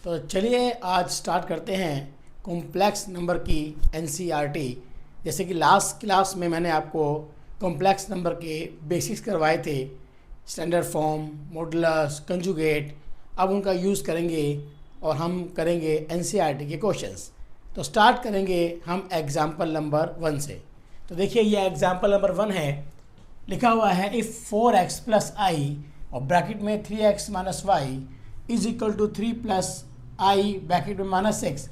तो चलिए आज स्टार्ट करते हैं कॉम्प्लेक्स नंबर की एनसीईआरटी। जैसे कि लास्ट क्लास में मैंने आपको कॉम्प्लेक्स नंबर के बेसिक्स करवाए थे, स्टैंडर्ड फॉर्म, मॉडुलस, कंजुगेट। अब उनका यूज़ करेंगे और हम करेंगे एनसीईआरटी के क्वेश्चंस। तो स्टार्ट करेंगे हम एग्जाम्पल नंबर 1 से। तो देखिए ये एग्जाम्पल नंबर 1 है, लिखा हुआ है इफ़ 4x प्लस आई और ब्रैकेट में 3x minus Y is equal to 3 plus i bracket में minus 6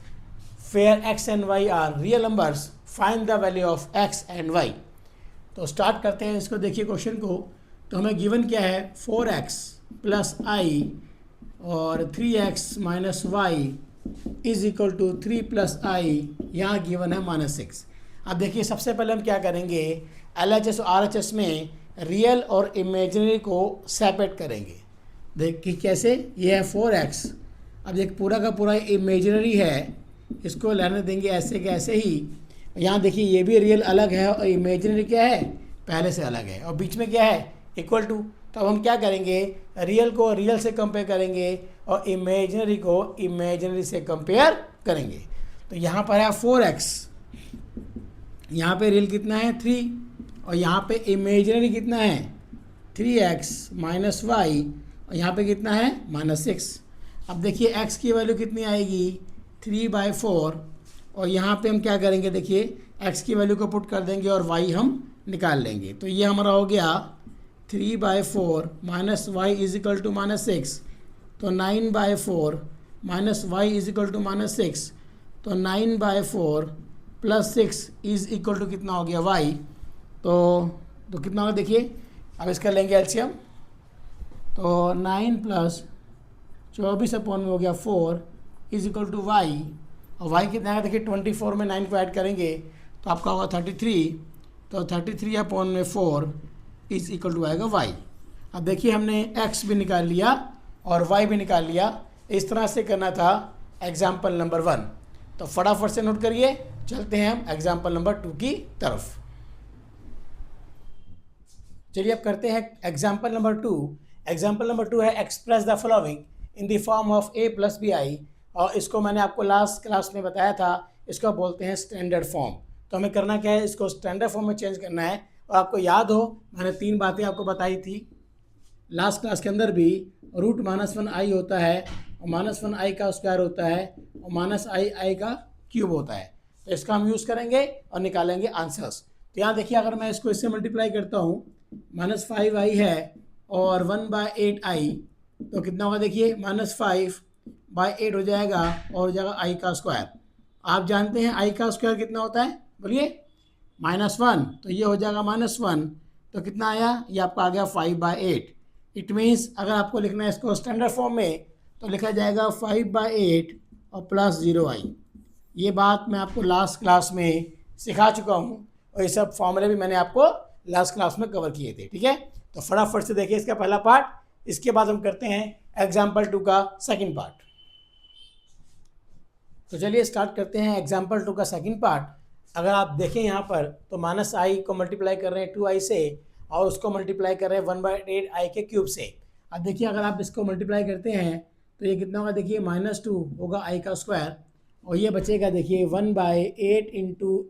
where x and y are real numbers, find the value of x and y। तो start करते हैं इसको। देखिए क्वेश्चन को, तो हमें गिवन क्या है 4x प्लस आई और 3x minus Y is equal to 3 plus i, यहाँ गिवन है -6। अब देखिए सबसे पहले हम क्या करेंगे, LHS और RHS में रियल और इमेजिनरी को सेपरेट करेंगे। देखिए कैसे, ये है 4x, अब एक पूरा का पूरा इमेजिनरी है, इसको लेने देंगे ऐसे के ऐसे ही। यहाँ देखिए ये भी रियल अलग है और इमेजिनरी क्या है, पहले से अलग है, और बीच में क्या है, इक्वल टू। तो अब हम क्या करेंगे, रियल को रियल से कंपेयर करेंगे और इमेजिनरी को इमेजिनरी से कंपेयर करेंगे। तो यहाँ पर है 4x, यहाँ पे रियल कितना है 3 और यहाँ पे इमेजिनरी कितना है 3x माइनस वाई और यहाँ पे कितना है -6। अब देखिए x की वैल्यू कितनी आएगी 3/4 और यहाँ पे हम क्या करेंगे, देखिए x की वैल्यू को पुट कर देंगे और y हम निकाल लेंगे। तो ये हमारा हो गया 3/4 minus Y is equal to -6, तो 9/4 minus Y is equal to -6, तो 9/4 प्लस 6 इज इक्वल टू कितना हो गया y। तो कितना होगा देखिए, अब इसका लेंगे एलसीएम। तो 9 प्लस 24 अपॉन में हो गया 4 इज इक्वल टू y, और y कितना है देखिए 24 में 9 को ऐड करेंगे तो आपका होगा 33, तो 33 अपॉन में 4 इज इक्वल टू आएगा y। अब देखिए हमने x भी निकाल लिया और y भी निकाल लिया। इस तरह से करना था एग्जाम्पल नंबर 1। तो फटाफट से नोट करिए, चलते हैं हम एग्जाम्पल नंबर 2 की तरफ। चलिए अब करते हैं एग्जाम्पल नंबर 2। एग्जाम्पल नंबर 2 है express the following in the form of a plus B I, और इसको मैंने आपको लास्ट क्लास में बताया था, इसको बोलते हैं स्टैंडर्ड फॉर्म। तो हमें करना क्या है, इसको स्टैंडर्ड फॉर्म में चेंज करना है। और आपको याद हो मैंने 3 बातें आपको बताई थी लास्ट क्लास के अंदर भी, रूट -1i होता है और -1i का स्क्वायर होता है और -i का क्यूब होता है। तो इसका हम यूज़ करेंगे और निकालेंगे आंसर्स। तो यहाँ देखिए अगर मैं इसको इससे मल्टीप्लाई करता हूँ, -5i है और 1/8i, तो कितना होगा देखिए -5/8 हो जाएगा और हो जाएगा i का स्क्वायर। आप जानते हैं i का स्क्वायर कितना होता है, बोलिए -1, तो ये हो जाएगा -1, तो कितना आया, ये आपका आ गया 5/8। इट मीन्स अगर आपको लिखना है इसको स्टैंडर्ड फॉर्म में तो लिखा जाएगा 5/8 और प्लस 0i। ये बात मैं आपको लास्ट क्लास में सिखा चुका हूँ और ये सब फॉर्मूले भी मैंने आपको लास्ट क्लास में कवर किए थे, ठीक है। तो फटाफट से देखिए इसका पहला पार्ट, इसके बाद हम करते हैं एग्जाम्पल 2 का सेकंड पार्ट। तो चलिए स्टार्ट करते हैं एग्जाम्पल 2 का सेकंड पार्ट। अगर आप देखें यहाँ पर तो -i को मल्टीप्लाई कर रहे हैं 2i से और उसको मल्टीप्लाई कर रहे हैं 1/8i के क्यूब से। अब देखिए अगर आप इसको मल्टीप्लाई करते हैं तो ये कितना होगा देखिए -2 होगा i का स्क्वायर और ये बचेगा देखिए 1/8 इंटू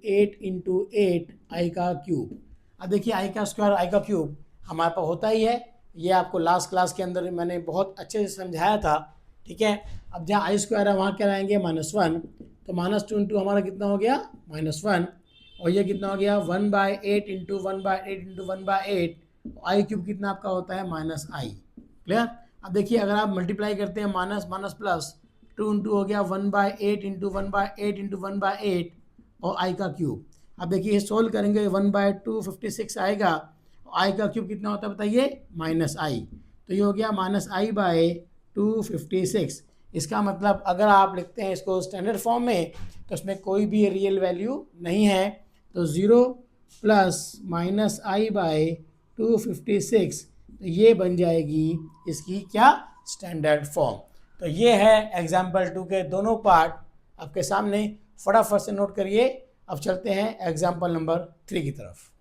8 i का क्यूब। अब देखिए i का स्क्वायर i का क्यूब हमारे पास होता ही है, ये आपको लास्ट क्लास के अंदर मैंने बहुत अच्छे से समझाया था, ठीक है। अब जहाँ आई स्क्वायर है वहाँ क्या रहेंगे -1, तो -2 इंटू हमारा कितना हो गया -1 और ये कितना हो गया 1/8 इंटू 1/8 आई क्यूब कितना आपका होता है -i। क्लियर। अब देखिए अगर आप मल्टीप्लाई करते हैं माइनस माइनस प्लस 2 इंटू हो गया 1/8 इंटू 1/8 इंटू 1/8 और आई का क्यूब। अब देखिए सोल्व करेंगे 1/2 56 आएगा, आई का क्यूब कितना होता है बताइए -i, तो ये हो गया -i/256। इसका मतलब अगर आप लिखते हैं इसको स्टैंडर्ड फॉर्म में तो उसमें कोई भी रियल वैल्यू नहीं है, तो 0 प्लस -i/256, तो ये बन जाएगी इसकी क्या स्टैंडर्ड फॉर्म। तो ये है एग्जाम्पल 2 के दोनों पार्ट आपके सामने, फटाफट से नोट करिए। अब चलते हैं एग्जाम्पल नंबर 3 की तरफ।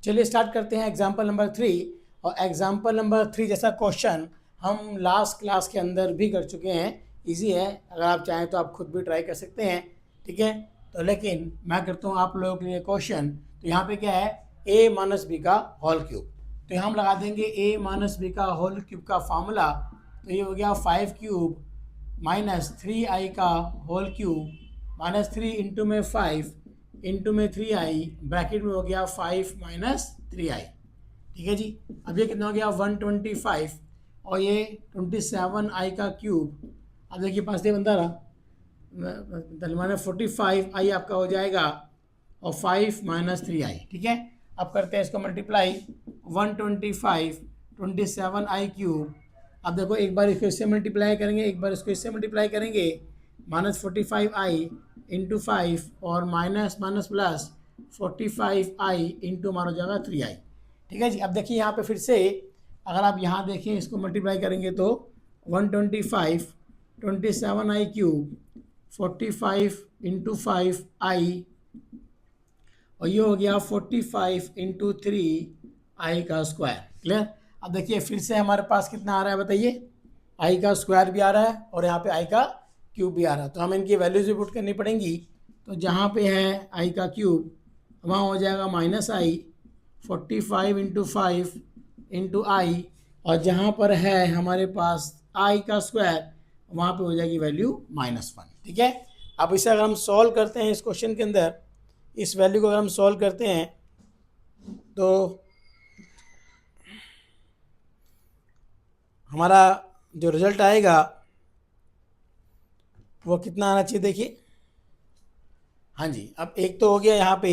चलिए स्टार्ट करते हैं एग्जाम्पल नंबर 3। और एग्जाम्पल नंबर 3 जैसा क्वेश्चन हम लास्ट क्लास के अंदर भी कर चुके हैं, इजी है, अगर आप चाहें तो आप खुद भी ट्राई कर सकते हैं, ठीक है। तो लेकिन मैं करता हूँ आप लोगों के लिए क्वेश्चन। तो यहाँ पे क्या है, a माइनस बी का होल क्यूब, तो यहाँ हम लगा देंगे a माइनस बी का होल क्यूब का फार्मूला। तो ये हो गया 5 क्यूब माइनस 3i का होल क्यूब माइनस 3 इंटू में 5 इंटू में 3i ब्रैकेट में हो गया 5 माइनस 3i, ठीक है जी। अब ये कितना हो गया 125 और ये 27i का क्यूब। अब देखिए पास दे बंदा रहा माने 45i आपका हो जाएगा और 5 माइनस 3i, ठीक है। अब करते हैं इसको मल्टीप्लाई 125 27i क्यूब। अब देखो एक बार इसको इससे मल्टीप्लाई करेंगे, एक बार इसको इससे मल्टीप्लाई करेंगे, माइनस 45i इंटू 5 और minus minus plus 45i into हमारा हो जाएगा 3i, ठीक है जी। अब देखिए यहाँ पे फिर से अगर आप यहाँ देखें इसको मल्टीप्लाई करेंगे तो 125 27i क्यूब 45 इंटू 5i और ये हो गया 45 इंटू 3i का स्क्वायर, क्लियर। अब देखिए फिर से हमारे पास कितना आ रहा है बताइए, i का स्क्वायर भी आ रहा है और यहाँ पे i का क्यूब भी आ रहा है, तो हमें इनकी वैल्यूज भी पुट करनी पड़ेंगी। तो जहाँ पे है i का क्यूब वहाँ हो जाएगा minus i 45 into 5 into i और जहाँ पर है हमारे पास i का स्क्वायर वहाँ पे हो जाएगी वैल्यू -1, ठीक है। अब इसे अगर हम सॉल्व करते हैं इस क्वेश्चन के अंदर, इस वैल्यू को अगर हम सॉल्व करते हैं तो हमारा जो रिजल्ट आएगा वो कितना आना चाहिए देखिए। हाँ जी, अब एक तो हो गया यहाँ पे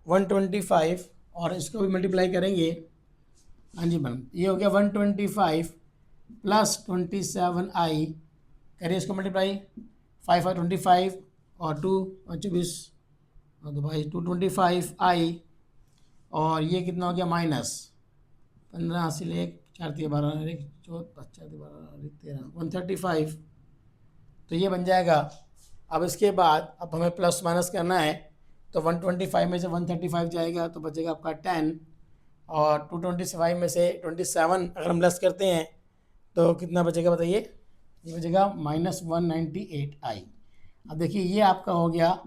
125 और इसको भी मल्टीप्लाई करेंगे। हाँ जी मैडम, ये हो गया 125 प्लस 27i, करिए इसको मल्टीप्लाई 5 और 25 और 2 और 24 तो भाई 225i और ये कितना हो गया माइनस 15 से ले 4 3 12 1 4 4 12 13 135, तो ये बन जाएगा। अब इसके बाद अब हमें प्लस माइनस करना है, तो 125 में से 135 जाएगा तो बचेगा आपका 10 और 225 में से 27 अगर हम लेस करते हैं तो कितना बचेगा बताइए, ये बचेगा -198i। अब देखिए ये आपका हो गया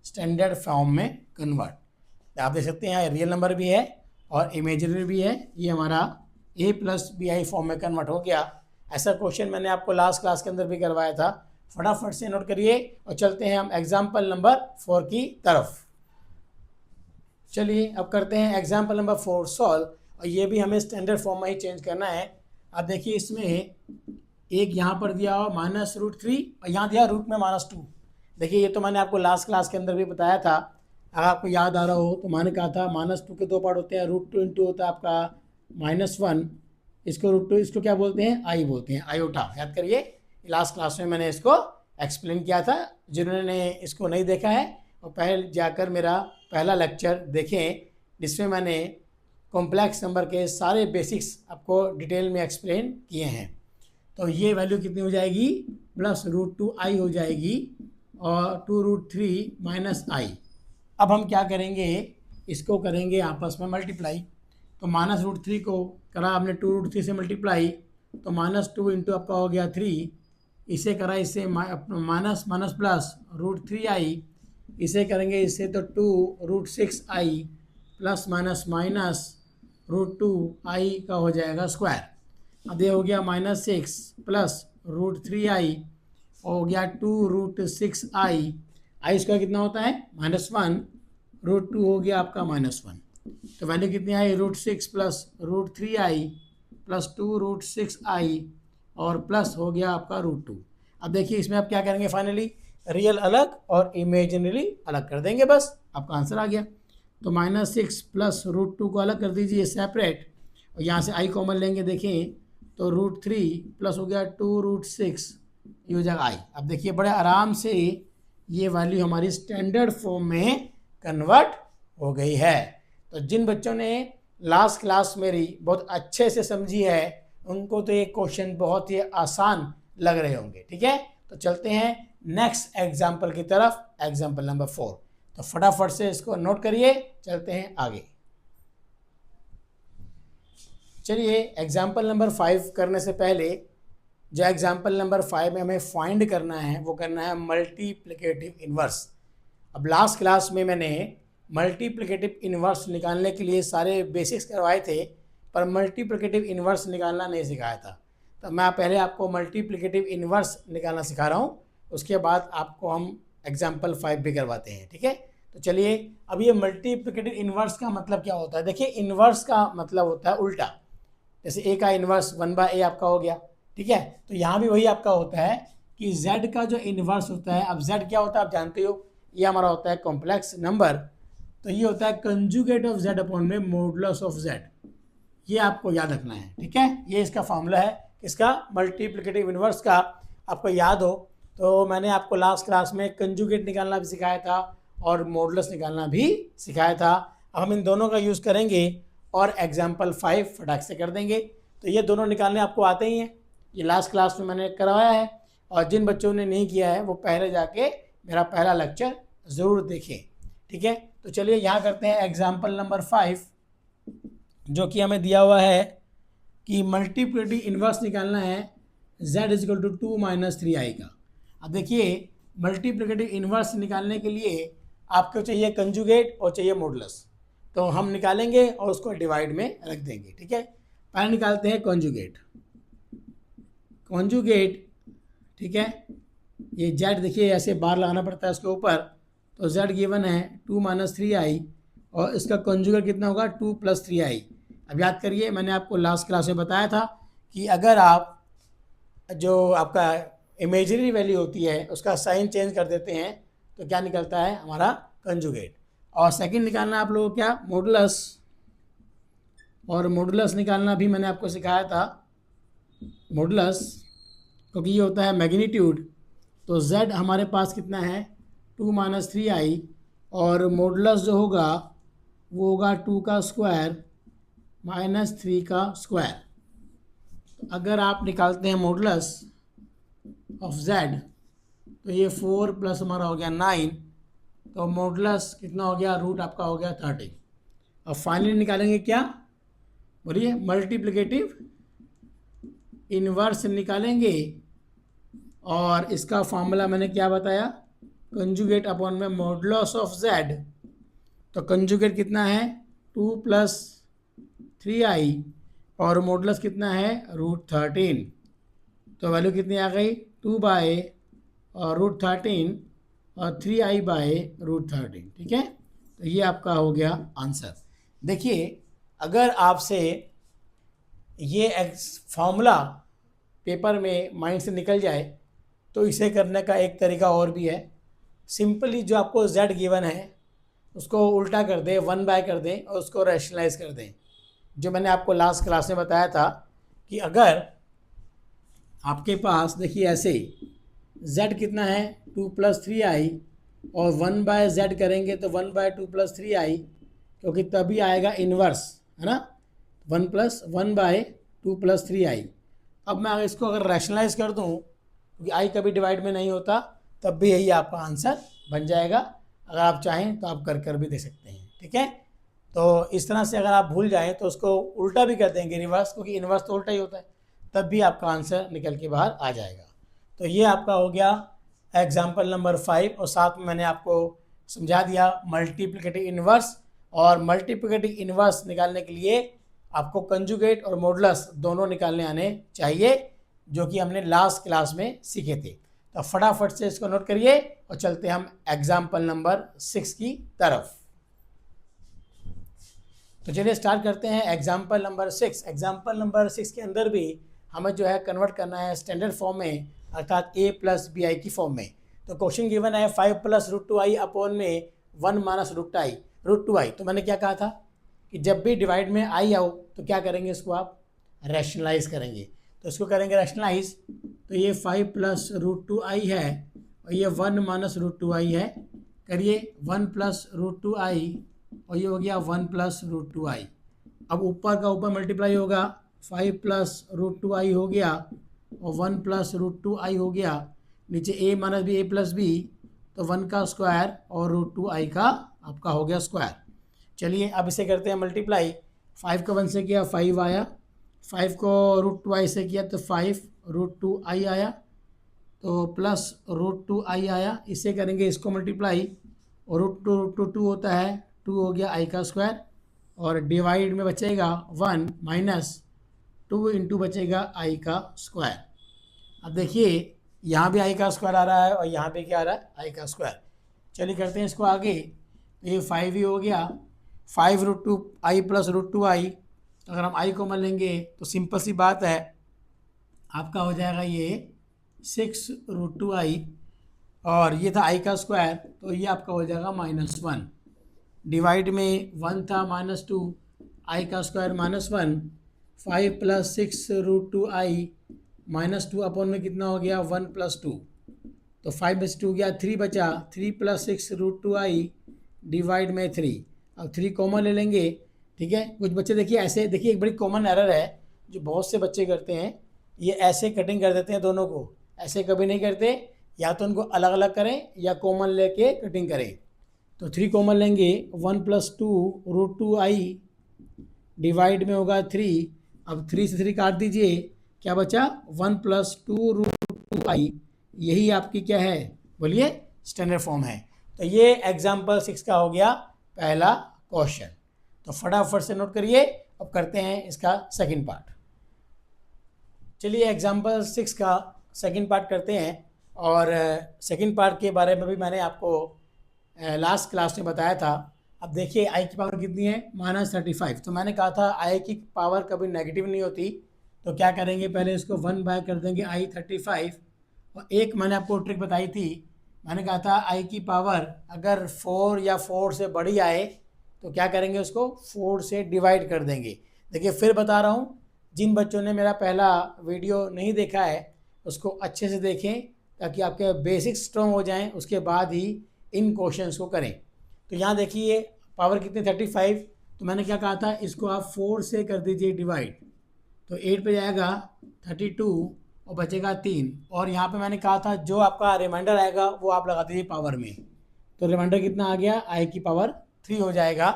स्टैंडर्ड फॉर्म में कन्वर्ट। आप देख सकते हैं यहाँ रियल नंबर भी है और इमेजिनरी भी है, ये हमारा a प्लस bi फॉर्म में कन्वर्ट हो गया। ऐसा क्वेश्चन मैंने आपको लास्ट क्लास के अंदर भी करवाया था, फटाफट से नोट करिए और चलते हैं हम एग्जाम्पल नंबर 4 की तरफ। चलिए अब करते हैं एग्जाम्पल नंबर 4 सॉल्व, और ये भी हमें स्टैंडर्ड फॉर्म में ही चेंज करना है। अब देखिए इसमें एक यहाँ पर दिया हुआ -√3 और यहाँ दिया रूट में -2। देखिए ये तो मैंने आपको लास्ट क्लास के अंदर भी बताया था, अगर आपको याद आ रहा हो तो मैंने कहा था -2 के 2 पार्ट होते हैं, √2 इंटू होता है आपका -1, इसको √2 इसको क्या बोलते हैं, आई बोलते हैं, आयोटा। याद करिए लास्ट क्लास में मैंने इसको एक्सप्लेन किया था, जिन्होंने इसको नहीं देखा है और पहले जाकर मेरा पहला लेक्चर देखें जिसमें मैंने कॉम्प्लेक्स नंबर के सारे बेसिक्स आपको डिटेल में एक्सप्लेन किए हैं। तो ये वैल्यू कितनी हो जाएगी, +√2i हो जाएगी और 2√3 माइनस आई। अब हम क्या करेंगे, इसको करेंगे आपस में मल्टीप्लाई। तो -√3 को करा हमने 2√3 से मल्टीप्लाई, तो -2 इंटू आपका हो गया 3, इसे करा इससे माइनस माइनस प्लस √3i, इसे करेंगे इससे तो 2√6i plus minus minus √2i का हो जाएगा स्क्वायर। अब ये हो गया -6 प्लस √3i हो गया 2√6i, आई स्क्वायर कितना होता है -1, √2 हो गया आपका -1, तो वैल्यू कितनी आई √6 प्लस √3i प्लस 2√6i और प्लस हो गया आपका √2। अब देखिए इसमें आप क्या करेंगे, फाइनली रियल अलग और इमेजिनरी अलग कर देंगे, बस आपका आंसर आ गया। तो -6 प्लस √2 को अलग कर दीजिए सेपरेट और यहाँ से आई कॉमन लेंगे, देखें तो √3 प्लस हो गया 2√6, ये हो जाएगा आई। अब देखिए बड़े आराम से ये वैल्यू हमारी स्टैंडर्ड फॉर्म में कन्वर्ट हो गई है। तो जिन बच्चों ने लास्ट क्लास मेरी बहुत अच्छे से समझी है उनको तो ये क्वेश्चन बहुत ही आसान लग रहे होंगे, ठीक है। तो चलते हैं नेक्स्ट एग्जाम्पल की तरफ, एग्जाम्पल नंबर 4। तो फटाफट से इसको नोट करिए, चलते हैं आगे। चलिए एग्जाम्पल नंबर 5 करने से पहले जो एग्जाम्पल नंबर 5 में हमें फाइंड करना है वो करना है मल्टीप्लिकेटिव इन्वर्स। अब लास्ट क्लास में मैंने मल्टीप्लिकेटिव इन्वर्स निकालने के लिए सारे बेसिक्स करवाए थे, पर मल्टीप्लिकेटिव इन्वर्स निकालना नहीं सिखाया था। तो मैं पहले आपको मल्टीप्लिकेटिव इन्वर्स निकालना सिखा रहा हूँ, उसके बाद आपको हम एग्जाम्पल 5 भी करवाते हैं। ठीक है, तो चलिए अब ये मल्टीप्लिकेटिव इन्वर्स का मतलब क्या होता है। देखिए इन्वर्स का मतलब होता है उल्टा। जैसे ए का इन्वर्स 1/a आपका हो गया, ठीक है। तो यहाँ भी वही आपका होता है कि z का जो इन्वर्स होता है, अब z क्या होता है आप जानते हो, ये हमारा होता है कॉम्प्लेक्स नंबर, तो ये होता है कंजुगेट ऑफ z अपॉन में मॉडुलस ऑफ z। ये आपको याद रखना है, ठीक है। ये इसका फॉर्मूला है इसका मल्टीप्लिकेटिव इन्वर्स का। आपको याद हो तो मैंने आपको लास्ट क्लास में कंजुगेट निकालना भी सिखाया था और मॉडुलस निकालना भी सिखाया था। अब हम इन दोनों का यूज़ करेंगे और एग्जाम्पल 5 फटाक से कर देंगे। तो ये दोनों निकालने आपको आते ही हैं, ये लास्ट क्लास में मैंने करवाया है, और जिन बच्चों ने नहीं किया है वो पहले जाके मेरा पहला लेक्चर ज़रूर देखें। ठीक है, तो चलिए यहाँ करते हैं एग्जाम्पल नंबर 5, जो कि हमें दिया हुआ है कि मल्टीप्लिकेटिव इन्वर्स निकालना है z = 2 - 3i का। अब देखिए मल्टीप्लिकेटिव इन्वर्स निकालने के लिए आपको चाहिए कंजुगेट और चाहिए मॉडुलस, तो हम निकालेंगे और उसको डिवाइड में रख देंगे। ठीक है, पहले निकालते हैं कॉन्जुगेट। ठीक है, ये z देखिए ऐसे बार लगाना पड़ता है उसके ऊपर, तो z गिवन है 2 - 3i और इसका कॉन्जुगेट कितना होगा 2 + 3i। अब याद करिए मैंने आपको लास्ट क्लास में बताया था कि अगर आप जो आपका इमेजिनरी वैल्यू होती है उसका साइन चेंज कर देते हैं तो क्या निकलता है हमारा कंजुगेट। और सेकंड निकालना आप लोगों को क्या मॉडुलस, और मॉडुलस निकालना भी मैंने आपको सिखाया था। मॉडुलस क्योंकि ये होता है मैग्नीट्यूड, तो z हमारे पास कितना है 2 - 3i और मॉडुलस जो होगा वो होगा 2 का स्क्वायर - 3 का स्क्वायर। तो अगर आप निकालते हैं मॉडुलस ऑफ z तो ये 4 प्लस हमारा हो गया 9, तो मॉडुलस कितना हो गया रूट आपका हो गया 30। अब फाइनली निकालेंगे क्या, बोलिए मल्टीप्लिकेटिव इन्वर्स निकालेंगे, और इसका फॉर्मूला मैंने क्या बताया कंजुगेट अपॉन में मॉडुलस ऑफ z। तो कंजुगेट कितना है 2 + 3i और मॉडुलस कितना है √13, तो वैल्यू कितनी आ गई 2/, और √13 और 3i/√13। ठीक है, तो ये आपका हो गया आंसर। देखिए अगर आपसे ये फॉर्मूला पेपर में माइंड से निकल जाए तो इसे करने का एक तरीका और भी है। सिंपली जो आपको z गिवन है उसको उल्टा कर दें, 1/, कर दें और उसको रैशनलाइज कर दें। जो मैंने आपको लास्ट क्लास में बताया था कि अगर आपके पास देखिए ऐसे z कितना है 2 + 3i और 1/z करेंगे तो 1/2 + 3i, क्योंकि तभी आएगा इन्वर्स, है ना, 1/2 + 3i। अब मैं इसको अगर रैशनलाइज कर दूं, क्योंकि i कभी डिवाइड में नहीं होता, तब भी यही आपका आंसर बन जाएगा। अगर आप चाहें तो आप कर भी दे सकते हैं। ठीक है, तो इस तरह से अगर आप भूल जाएं तो उसको उल्टा भी कर देंगे रिवर्स, क्योंकि इन्वर्स तो उल्टा ही होता है, तब भी आपका आंसर निकल के बाहर आ जाएगा। तो ये आपका हो गया एग्जाम्पल नंबर 5, और साथ में मैंने आपको समझा दिया मल्टीप्लिकेटिव इन्वर्स। और मल्टीप्लिकेटिव इन्वर्स निकालने के लिए आपको कंजुगेट और मॉडुलस दोनों निकालने आने चाहिए, जो कि हमने लास्ट क्लास में सीखे थे। तो फटाफट से इसको नोट करिए और चलते हैं हम एग्जाम्पल नंबर 6 की तरफ। तो चलिए स्टार्ट करते हैं एग्जाम्पल नंबर 6। एग्जाम्पल नंबर 6 के अंदर भी हमें जो है कन्वर्ट करना है स्टैंडर्ड फॉर्म में, अर्थात a + bi की फॉर्म में। तो क्वेश्चन गिवन है 5 + √2i अपॉन में 1 - √2i। तो मैंने क्या कहा था कि जब भी डिवाइड में i आओ तो क्या करेंगे, इसको आप रैशनलाइज करेंगे। तो इसको करेंगे रैशनलाइज, तो ये 5 + √2i है और ये 1 - √2i है। करिए 1 + √2i और ये हो गया 1 + √2i। अब ऊपर का ऊपर मल्टीप्लाई होगा, 5 + √2i हो गया और 1 + √2i हो गया। नीचे a - b a + b, तो 1 का स्क्वायर और √2i का आपका हो गया स्क्वायर। चलिए अब इसे करते हैं मल्टीप्लाई। 5 का 1 से किया 5 आया, 5 को √2i से किया तो 5 √2i आया, तो प्लस √2i आया, इससे करेंगे इसको मल्टीप्लाई, और √2 होता है 2 हो गया i का स्क्वायर, और डिवाइड में बचेगा 1 माइनस 2 इंटू बचेगा i का स्क्वायर। अब देखिए यहाँ भी i का स्क्वायर आ रहा है और यहाँ पे क्या आ रहा है i का स्क्वायर। चलिए करते हैं इसको आगे, तो ये 5 ही हो गया, 5 √2i प्लस √2i, अगर हम i कॉमन लेंगे तो सिंपल सी बात है, आपका हो जाएगा ये 6 √2i, और ये था i का स्क्वायर, तो ये आपका हो जाएगा -1, डिवाइड में 1 था -2, i का स्क्वायर -1, 5 प्लस 6 √2i -2 अपॉन में कितना हो गया 1 + 2, तो 5 में से 2 गया 3 बचा, 3 प्लस 6 √2i डिवाइड में 3, अब 3 कॉमन ले लेंगे, ठीक है। कुछ बच्चे देखिए ऐसे, देखिए एक बड़ी कॉमन एरर है जो बहुत से बच्चे करते हैं, ये ऐसे कटिंग कर देते हैं दोनों को, ऐसे कभी नहीं करते, या तो उनको अलग अलग करें या कॉमन लेके कटिंग करें। तो 3 कॉमन लेंगे, 1 + 2 √2i डिवाइड में होगा 3, अब 3 से 3 काट दीजिए, क्या बचा 1 + 2 √2i, यही आपकी क्या है बोलिए स्टैंडर्ड फॉर्म है। तो ये एग्जाम्पल 6 का हो गया पहला क्वेश्चन, तो फटाफट से नोट करिए। अब करते हैं इसका सेकंड पार्ट। चलिए एग्जाम्पल 6 का सेकंड पार्ट करते हैं, और सेकंड पार्ट के बारे में भी मैंने आपको लास्ट क्लास में बताया था। अब देखिए आई की पावर कितनी है -35, तो मैंने कहा था आई की पावर कभी नेगेटिव नहीं होती, तो क्या करेंगे पहले इसको 1 बाय कर देंगे i35, और एक मैंने आपको ट्रिक बताई थी, मैंने कहा था आई की पावर अगर 4 या 4 से बड़ी आए तो क्या करेंगे उसको 4 से डिवाइड कर देंगे। देखिए फिर बता रहा हूँ, जिन बच्चों ने मेरा पहला वीडियो नहीं देखा है उसको अच्छे से देखें ताकि आपके बेसिक्स स्ट्रॉन्ग हो जाएं, उसके बाद ही इन क्वेश्चंस को करें। तो यहाँ देखिए पावर कितनी 35, तो मैंने क्या कहा था इसको आप 4 से कर दीजिए डिवाइड, तो 8 पे जाएगा 32 और बचेगा 3, और यहाँ पे मैंने कहा था जो आपका रिमाइंडर आएगा वो आप लगा दीजिए पावर में, तो रिमाइंडर कितना आ गया आई की पावर 3 हो जाएगा।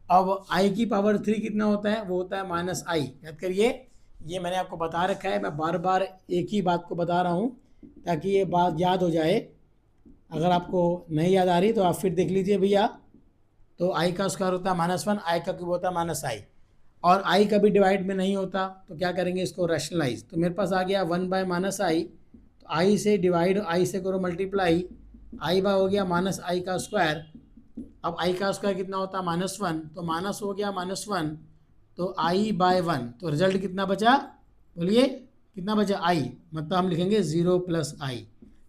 अब आई की पावर 3 कितना होता है, वो होता है -i, याद करिए ये मैंने आपको बता रखा है, मैं बार बार एक ही बात को बता रहा हूँ ताकि ये बात याद हो जाए। अगर आपको नहीं याद आ रही तो आप फिर देख लीजिए भैया। तो आई का स्क्वायर होता है -1, आई का क्यूब होता है -i, और आई कभी डिवाइड में नहीं होता, तो क्या करेंगे इसको रैशनलाइज, तो मेरे पास आ गया 1 बाय -i, तो आई से डिवाइड, आई से करो मल्टीप्लाई, आई बाय हो गया -i का स्क्वायर, अब आई का स्क्वायर कितना होता है -1, तो माइनस हो गया -1, तो i/1, तो रिजल्ट कितना बचा बोलिए कितना बचा i, मतलब हम लिखेंगे 0 + i,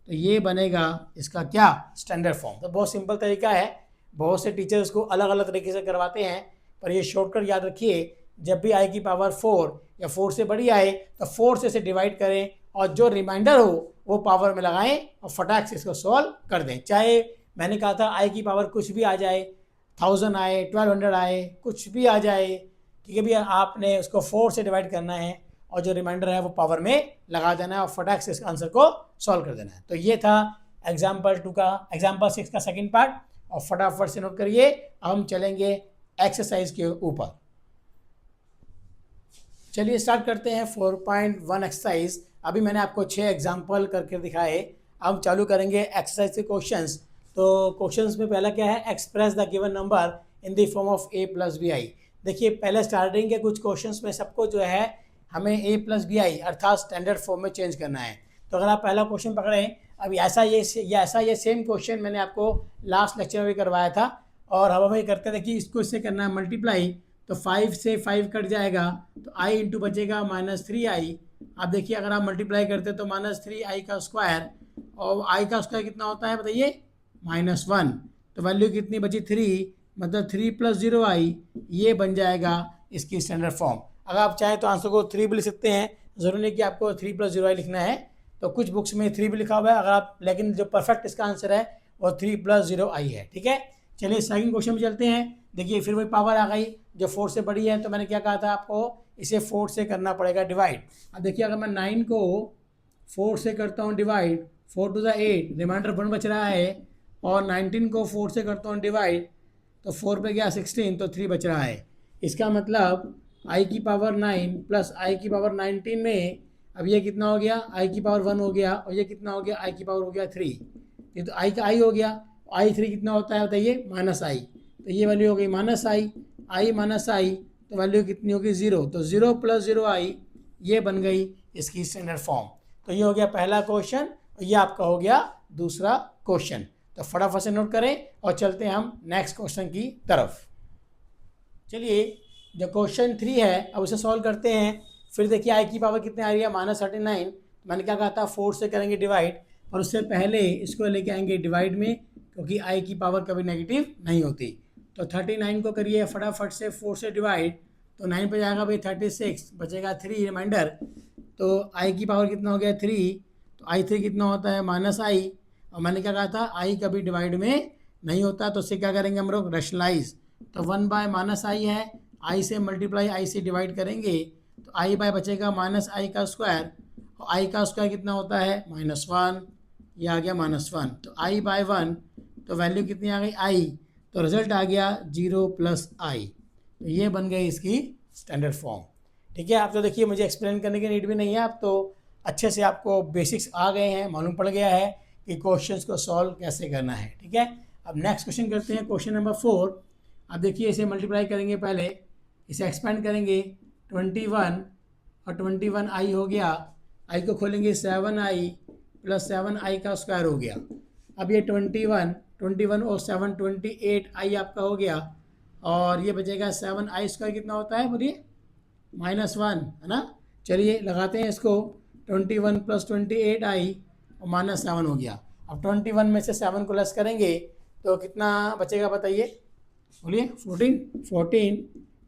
तो ये बनेगा इसका क्या स्टैंडर्ड फॉर्म। तो बहुत सिंपल तरीका है, बहुत से टीचर्स को अलग अलग तरीके से करवाते हैं, पर ये शॉर्टकट याद रखिए, जब भी आई की पावर 4 या 4 से बड़ी आए तो 4 से इसे डिवाइड करें, और जो रिमाइंडर हो वो पावर में लगाएं और फटाक से इसको सॉल्व कर दें। चाहे मैंने कहा था आई की पावर कुछ भी आ जाए, 1000 आए, 1200 आए, कुछ भी आ जाए, ठीक है भैया, आपने उसको 4 से डिवाइड करना है और जो रिमाइंडर है वो पावर में लगा देना है और फटाक से इस आंसर को सॉल्व कर देना है। तो ये था एग्जाम्पल 6 का सेकंड पार्ट, और फटाफट से नोट करिए। अब हम चलेंगे एक्सरसाइज के ऊपर। चलिए स्टार्ट करते हैं 4.1 एक्सरसाइज। अभी मैंने आपको 6 एग्जाम्पल करके दिखाए, अब चालू करेंगे एक्सरसाइज के क्वेश्चंस। तो क्वेश्चंस में पहला क्या है, express the given number in the form of a + bi। देखिए पहले स्टार्टिंग के कुछ क्वेश्चंस में सबको जो है हमें a + bi अर्थात स्टैंडर्ड फॉर्म में चेंज करना है। तो अगर आप पहला क्वेश्चन पकड़ें, अभी ऐसा ये सेम क्वेश्चन मैंने आपको लास्ट लेक्चर में भी करवाया था, और अब हमें करते थे कि इसको इससे करना है मल्टीप्लाई, तो 5 से 5 कट जाएगा, तो i इंटू बचेगा -3i। आप देखिए अगर आप मल्टीप्लाई करते तो -3i का स्क्वायर, और i का स्क्वायर कितना होता है बताइए -1, तो वैल्यू कितनी बची 3, मतलब 3 + 0i, ये बन जाएगा इसकी स्टैंडर्ड फॉर्म। अगर आप चाहें तो आंसर को 3 भी लिख सकते हैं, ज़रूरी नहीं कि आपको 3 + 0i लिखना है, तो कुछ बुक्स में 3 भी लिखा हुआ है अगर आप, लेकिन जो परफेक्ट इसका आंसर है वो 3 + 0i है, ठीक है। चलिए सेकंड क्वेश्चन में चलते हैं। देखिए फिर वही पावर आ गई जो 4 से बड़ी है, तो मैंने क्या कहा था आपको, इसे 4 से करना पड़ेगा डिवाइड। अब देखिए अगर मैं 9 को 4 से करता हूँ डिवाइड, 4 × 8, रिमाइंडर 1 बच रहा है, और 19 को 4 से करता हूँ डिवाइड, तो 4 पे गया 16, तो 3 बच रहा है। इसका मतलब आई की पावर 9 प्लस आई की पावर 19 में अब ये कितना हो गया, आई की पावर 1 हो गया, और ये कितना हो गया, आई की पावर हो गया 3। ये तो आई का आई हो गया, आई 3 कितना होता है बताइए, माइनस आई। तो ये वैल्यू हो गई माइनस आई माइनस आई, तो वैल्यू कितनी होगी 0। तो 0 प्लस 0 आई, ये बन गई इसकी स्टैंडर्ड फॉर्म। तो ये हो गया पहला क्वेश्चन, और ये आपका हो गया दूसरा क्वेश्चन। तो फटाफट से नोट करें और चलते हैं हम नेक्स्ट क्वेश्चन की तरफ। चलिए, जो क्वेश्चन 3 है अब उसे सॉल्व करते हैं। फिर देखिए आई की पावर कितने आ रही है, -39। मैंने क्या कहा था, 4 से करेंगे डिवाइड, और उससे पहले इसको लेके आएंगे डिवाइड में, क्योंकि आई की पावर कभी नेगेटिव नहीं होती। तो 39 को करिए फटाफट से 4 से डिवाइड, तो 9 पे जाएगा भाई 36, बचेगा 3 रिमाइंडर। तो आई की पावर कितना हो गया 3, तो आई 3 कितना होता है माइनस आई, और मैंने क्या कहा था आई कभी डिवाइड में नहीं होता, तो उससे क्या करेंगे हम लोग, रैशनलाइज। तो 1 बाय माइनस आई है, आई से मल्टीप्लाई आई से डिवाइड करेंगे, तो आई बाय बचेगा माइनस आई का स्क्वायर, और आई का स्क्वायर कितना होता है -1, ये आ गया -1। तो आई बाय 1, तो वैल्यू कितनी आ गई आई, तो रिजल्ट आ गया 0 प्लस आई। तो ये बन गई इसकी स्टैंडर्ड फॉर्म। ठीक है, आप तो देखिए मुझे एक्सप्लेन करने की नीड भी नहीं है, आप तो अच्छे से आपको बेसिक्स आ गए हैं, मालूम पड़ गया है कि क्वेश्चंस को सॉल्व कैसे करना है। ठीक है, अब नेक्स्ट क्वेश्चन करते हैं, क्वेश्चन नंबर 4। अब देखिए इसे मल्टीप्लाई करेंगे, पहले इसे एक्सपेंड करेंगे, 21 और 21 आई हो गया, आई को खोलेंगे 7 आई प्लस 7 आई का स्क्वायर हो गया। अब ये 21 और 7 28 आई आपका हो गया, और ये बचेगा 7 आई स्क्वायर कितना होता है बोलिए, -1 है ना। चलिए लगाते हैं इसको, 21 प्लस 28 आई और -7 हो गया। अब 21 में से 7 को लेस करेंगे तो कितना बचेगा बताइए, बोलिए 14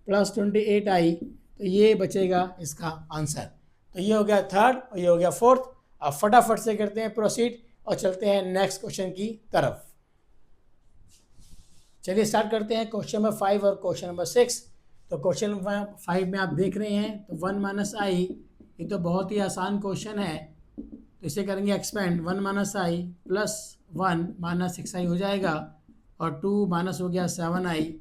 प्लस 28 आई, तो ये बचेगा इसका आंसर। तो ये हो गया थर्ड और ये हो गया फोर्थ। अब फटाफट से करते हैं प्रोसीड और चलते हैं नेक्स्ट क्वेश्चन की तरफ। चलिए स्टार्ट करते हैं क्वेश्चन नंबर 5 और क्वेश्चन नंबर 6। तो क्वेश्चन नंबर 5 में आप देख रहे हैं, तो 1 माइनस आई, ये तो बहुत ही आसान क्वेश्चन है, तो इसे करेंगे एक्सपेंड, 1 माइनस आई प्लस 1 माइनस 6 आई हो जाएगा, और 2 माइनस हो गया 7 आई,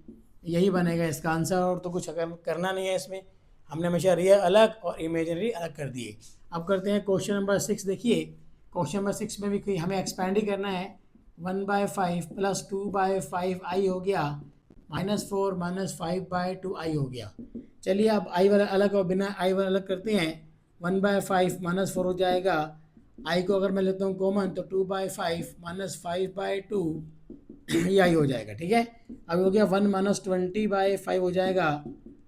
यही बनेगा इसका आंसर। और तो कुछ करना नहीं है इसमें, हमने हमेशा रियल अलग और इमेजिनरी अलग कर दिए। अब करते हैं क्वेश्चन नंबर 6। देखिए क्वेश्चन नंबर 6 में भी हमें एक्सपेंड ही करना है, 1/5 प्लस 2/5 आई हो गया, -4 माइनस 5/2 आई हो गया। चलिए अब आई वाला अलग और बिना आई वाला अलग करते हैं, 1/5 -4 हो जाएगा, आई को अगर मैं लेता हूँ कॉमन तो 2/5 माइनस 5/2 ये आई हो जाएगा। ठीक है, अब हो गया 1 माइनस 20/5 हो जाएगा,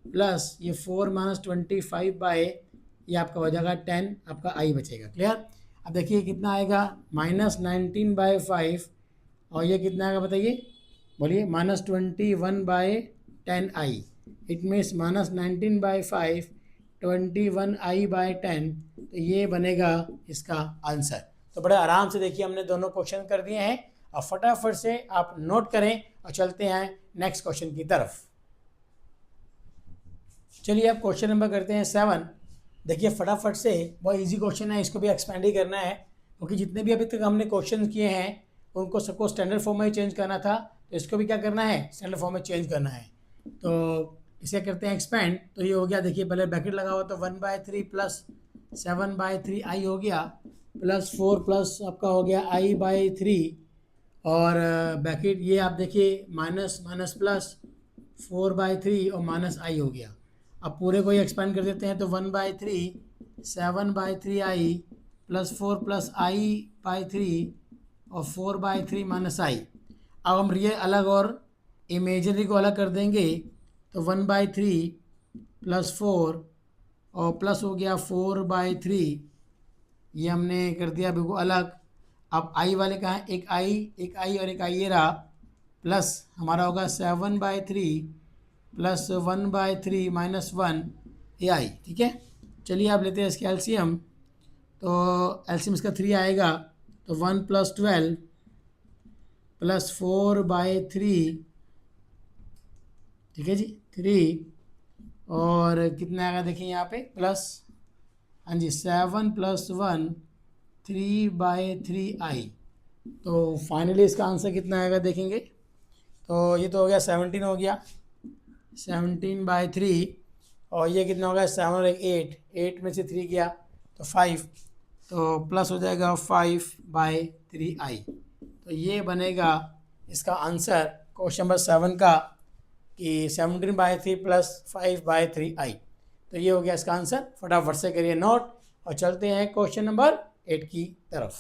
प्लस ये 4 माइनस 25 ये आपका हो जाएगा 10, आपका आई बचेगा। क्लियर। अब देखिए कितना आएगा, -19/5, और ये कितना आएगा बताइए, बोलिए -21/10 आई। इट मीन्स -19/5 21 आई/10, तो ये बनेगा इसका आंसर। तो बड़े आराम से देखिए हमने दोनों क्वेश्चन कर दिए हैं, और फटाफट से आप नोट करें और चलते हैं नेक्स्ट क्वेश्चन की तरफ। चलिए अब क्वेश्चन नंबर करते हैं 7। देखिए फटाफट से, बहुत इजी क्वेश्चन है, इसको भी एक्सपेंड ही करना है, क्योंकि जितने भी अभी तक हमने क्वेश्चन किए हैं उनको सबको स्टैंडर्ड फॉर्म में ही चेंज करना था, तो इसको भी क्या करना है, स्टैंडर्ड फॉर्म में चेंज करना है। तो इसे करते हैं एक्सपेंड, तो ये हो गया, देखिए पहले ब्रैकेट लगा हुआ, तो 1/3 प्लस 7/3 आई हो गया, प्लस 4 प्लस आपका हो गया आई/3, और ब्रैकेट ये आप देखिए माइनस माइनस प्लस 4/3 और माइनस आई हो गया। अब पूरे को ही एक्सपेंड कर देते हैं, तो 1/3 7/3 आई प्लस 4 प्लस आई/3 और 4/3 माइनस आई। अब हम रियल अलग और इमेजनरी को अलग कर देंगे, तो 1/3 प्लस 4 और प्लस हो गया 4/3, ये हमने कर दिया बिल्कुल अलग। अब आई वाले कहाँ, एक आई और एक आई ये रहा, प्लस हमारा होगा 7/3 प्लस 1/3 माइनस 1 ये आई। ठीक है, चलिए आप लेते हैं इसके एलसीएम, तो एलसीएम इसका 3 आएगा, तो 1 + 12 प्लस 4/3, ठीक है जी 3, और कितना आएगा देखिए यहाँ पे प्लस, हाँ जी 7 + 1 3/3 आई। तो फाइनली इसका आंसर कितना आएगा देखेंगे, तो ये तो हो गया 17 हो गया, 17/3, और ये कितना होगा 7 और 8, 8 में से 3 गया तो 5, तो प्लस हो जाएगा 5/3i। तो ये बनेगा इसका आंसर क्वेश्चन नंबर 7 का कि 17/3 प्लस 5/3i। तो ये हो गया इसका आंसर। फटाफट से करिए नोट और चलते हैं क्वेश्चन नंबर 8 की तरफ।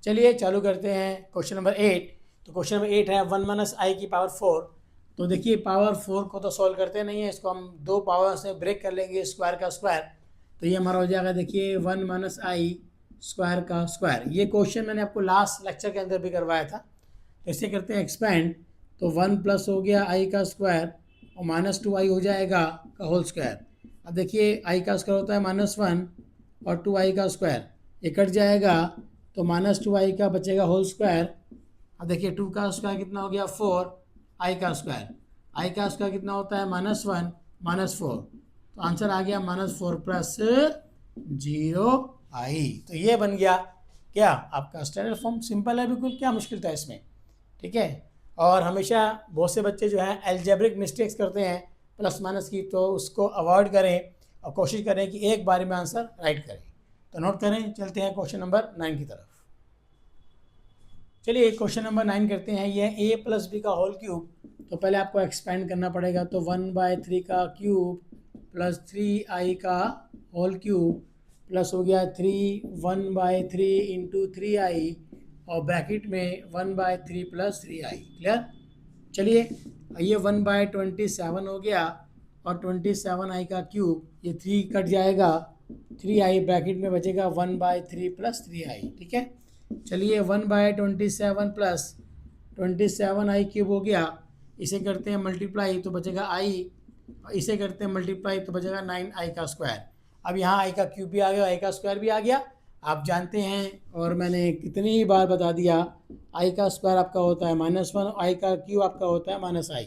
चलिए चालू करते हैं क्वेश्चन नंबर 8। तो क्वेश्चन नंबर 8 है 1 - i की पावर 4। तो देखिए पावर 4 को तो सॉल्व करते नहीं है, इसको हम दो पावर से ब्रेक कर लेंगे, स्क्वायर का स्क्वायर। तो ये हमारा हो जाएगा देखिए 1 - i स्क्वायर का स्क्वायर। ये क्वेश्चन मैंने आपको लास्ट लेक्चर के अंदर भी करवाया था। तो इसे करते हैं एक्सपेंड। तो 1 प्लस हो गया i का स्क्वायर और -2i हो जाएगा का होल स्क्वायर। अब देखिए i का स्क्वायर होता है -1 और 2i का स्क्वायर, ये कट जाएगा तो -2i का बचेगा होल स्क्वायर। अब देखिए 2 का स्क्वायर कितना हो गया 4, i का स्क्वायर, i का स्क्वायर कितना होता है -1 -4, तो आंसर आ गया -4 प्लस 0i। तो ये बन गया क्या आपका स्टैंडर्ड फॉर्म। सिंपल है बिल्कुल, क्या मुश्किल था इसमें, ठीक है। और हमेशा बहुत से बच्चे जो हैं अलजेब्रिक मिस्टेक्स करते हैं प्लस माइनस की, तो उसको अवॉइड करें और कोशिश करें कि एक बार में आंसर राइट करें। तो नोट करें, चलते हैं क्वेश्चन नंबर 9 की तरफ। चलिए क्वेश्चन नंबर 9 करते हैं। ये a प्लस बी का होल क्यूब। तो पहले आपको एक्सपेंड करना पड़ेगा। तो 1/3 का क्यूब प्लस 3i का होल क्यूब प्लस हो गया 1/3 इंटू 3i और ब्रैकेट में 1/3 प्लस 3i। क्लियर। चलिए ये 1/27 हो गया और 27i का क्यूब, ये 3 कट जाएगा, 3i ब्रैकेट में बचेगा 1/3 प्लस 3i। ठीक है। चलिए 1/27 प्लस 27i क्यूब हो गया, इसे करते हैं मल्टीप्लाई तो बचेगा i, इसे करते हैं मल्टीप्लाई तो बचेगा 9i का स्क्वायर। अब यहाँ i का क्यूब भी आ गया, i का स्क्वायर भी आ गया। आप जानते हैं और मैंने कितनी ही बार बता दिया, i का स्क्वायर आपका होता है -1, i का क्यूब आपका होता है -i।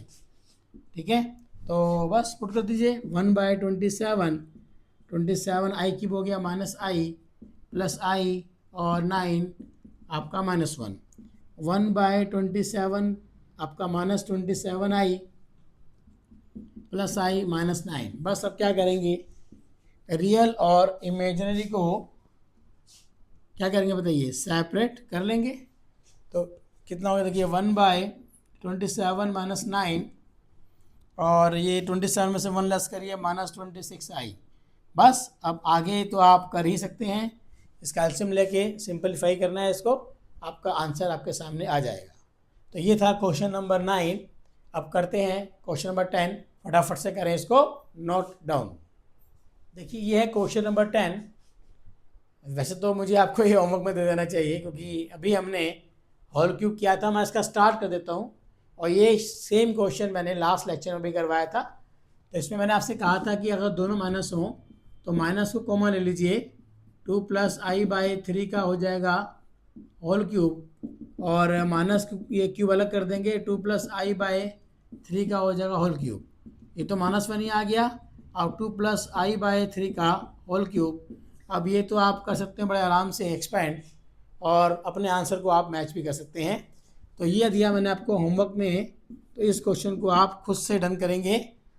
ठीक है, तो बस पुट कर दीजिए 1/27 i क्यूब हो गया -i प्लस i और 9 आपका -1, 1/27 आपका -27i प्लस i -9। बस अब क्या करेंगे, रियल और इमेजिनरी को क्या करेंगे बताइए, सेपरेट कर लेंगे। तो कितना होगा देखिए 1/27 -9 और ये 27 में से 1 लेस करिए -26i। बस अब आगे तो आप कर ही सकते हैं, इसका एलसीएम लेके सिंपलीफाई करना है इसको, आपका आंसर आपके सामने आ जाएगा। तो ये था क्वेश्चन नंबर 9। अब करते हैं क्वेश्चन नंबर 10। फटाफट से करें इसको नोट डाउन। देखिए ये है क्वेश्चन नंबर 10। वैसे तो मुझे आपको ये होमवर्क में दे देना चाहिए क्योंकि अभी हमने होल क्यूब किया था। मैं इसका स्टार्ट कर देता हूँ। और ये सेम क्वेश्चन मैंने लास्ट लेक्चर में भी करवाया था। तो इसमें मैंने आपसे कहा था कि अगर दोनों माइनस हों तो माइनस को कॉमन ले लीजिए, 2 + i/3 का हो जाएगा होल क्यूब और माइनस ये क्यूब अलग कर देंगे, 2 + i/3 का हो जाएगा होल क्यूब। ये तो -1 ही आ गया। अब 2 + i/3 का होल क्यूब। अब ये तो आप कर सकते हैं बड़े आराम से एक्सपेंड और अपने आंसर को आप मैच भी कर सकते हैं। तो ये दिया मैंने आपको होमवर्क में, तो इस क्वेश्चन को आप खुद से डन करेंगे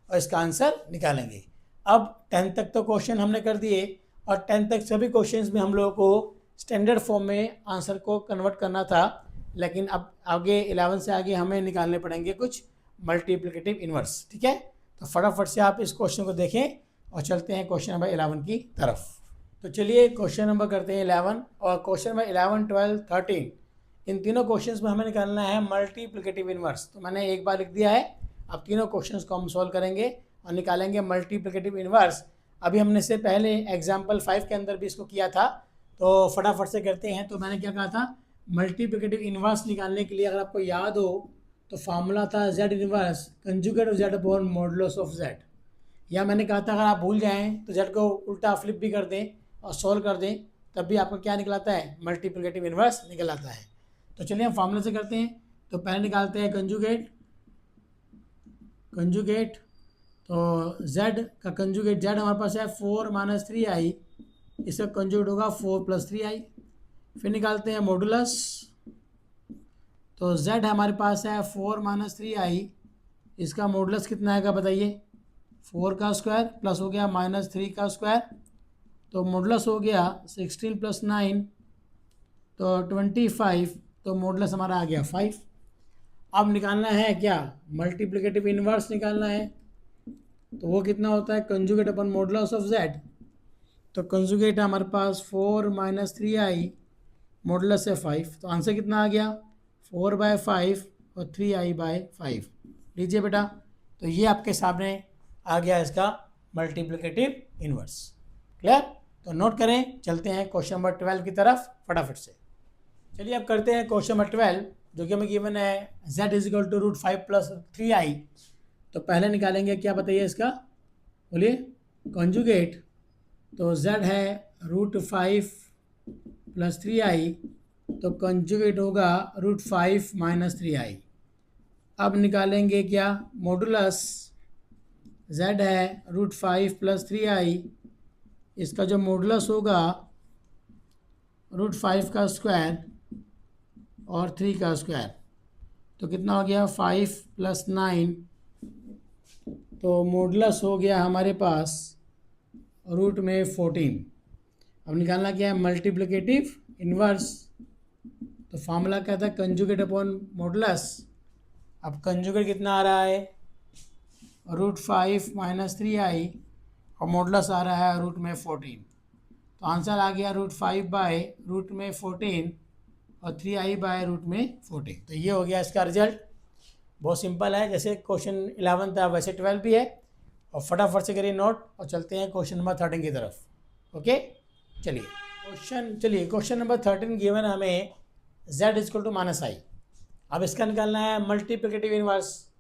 और इसका आंसर निकालेंगे। अब 10 तक तो क्वेश्चन हमने कर दिए और 10 तक सभी क्वेश्चंस में हम लोगों को स्टैंडर्ड फॉर्म में आंसर को कन्वर्ट करना था, लेकिन अब आगे 11 से आगे हमें निकालने पड़ेंगे कुछ मल्टीप्लिकेटिव इन्वर्स। ठीक है, तो फटाफट से आप इस क्वेश्चन को देखें और चलते हैं क्वेश्चन नंबर 11 की तरफ। तो चलिए क्वेश्चन नंबर करते हैं 11 और क्वेश्चन नंबर 11, 12, 13 इन तीनों क्वेश्चंस में हमें निकालना है मल्टीप्लिकेटिव इन्वर्स। तो मैंने एक बार लिख दिया है, अब तीनों क्वेश्चंस को हम सॉल्व करेंगे और निकालेंगे मल्टीप्लिकेटिव इन्वर्स। अभी हमने से पहले एग्जाम्पल 5 के अंदर भी इसको किया था, तो फटाफट से करते हैं। तो मैंने क्या कहा था, मल्टीप्लिकेटिव इन्वर्स निकालने के लिए अगर आपको याद हो तो फार्मूला था z inverse conjugate of z upon modulus of z। या मैंने कहा था अगर आप भूल जाएं तो z को उल्टा फ्लिप भी कर दें और सॉल्व कर दें, तब भी आपको क्या निकलाता है, मल्टीप्लिकेटिव इन्वर्स निकल आता है। तो चलिए हम फार्मूला से करते हैं। तो पहले निकालते हैं कंजुगेट, तो z का कंजुगेट z हमारे पास है 4 - 3i, इसका कंजुगेट होगा 4 + 3i। फिर निकालते हैं मॉडुलस, तो z हमारे पास है 4 - 3i, इसका मॉडुलस कितना आएगा बताइए, 4 का स्क्वायर प्लस हो गया -3 का स्क्वायर, तो मॉडुलस हो गया 16 + 9 तो 25, तो मॉडुलस हमारा आ गया 5। अब निकालना है क्या, मल्टीप्लिकेटिव इन्वर्स निकालना है, तो वो कितना होता है, conjugate upon modulus of z। तो कंजुगेट हमारे पास 4 - 3i मॉडुलस है 5, तो आंसर कितना आ गया 4/5 और 3i/5। लीजिए बेटा, तो ये आपके सामने आ गया इसका मल्टीप्लिकेटिव इन्वर्स। क्लियर, तो नोट करें, चलते हैं क्वेश्चन नंबर 12 की तरफ फटाफट से। चलिए अब करते हैं क्वेश्चन नंबर 12, जो कि हमें गिवन है z = √5 + 3i। तो पहले निकालेंगे क्या, बताइए इसका, बोलिए, कॉन्जुगेट। तो z है √5 + 3i, तो कॉन्जुगेट होगा √5 - 3i। अब निकालेंगे क्या, मॉडुलस, z है √5 + 3i, इसका जो मॉडुलस होगा √5 का स्क्वायर और 3 का स्क्वायर, तो कितना हो गया 5 + 9, तो मॉडुलस हो गया हमारे पास रूट में 14। अब निकालना क्या है, मल्टीप्लिकेटिव इन्वर्स। तो फार्मूला क्या था, कंजुगेट अपॉन मॉडुलस। अब कंजुगेट कितना आ रहा है, √5 - 3i और मॉडुलस आ रहा है रूट में 14, तो आंसर आ गया √5/√14 और 3i/√14। तो ये हो गया इसका रिजल्ट। बहुत सिंपल है, जैसे क्वेश्चन 11 था वैसे 12 भी है। और फटाफट से करिए नोट और चलते हैं क्वेश्चन नंबर 13 की तरफ। ओके, चलिए क्वेश्चन नंबर 13 गिवन हमें z = -i। अब इसका निकालना है मल्टीप्लिकेटिव इन्वर्स।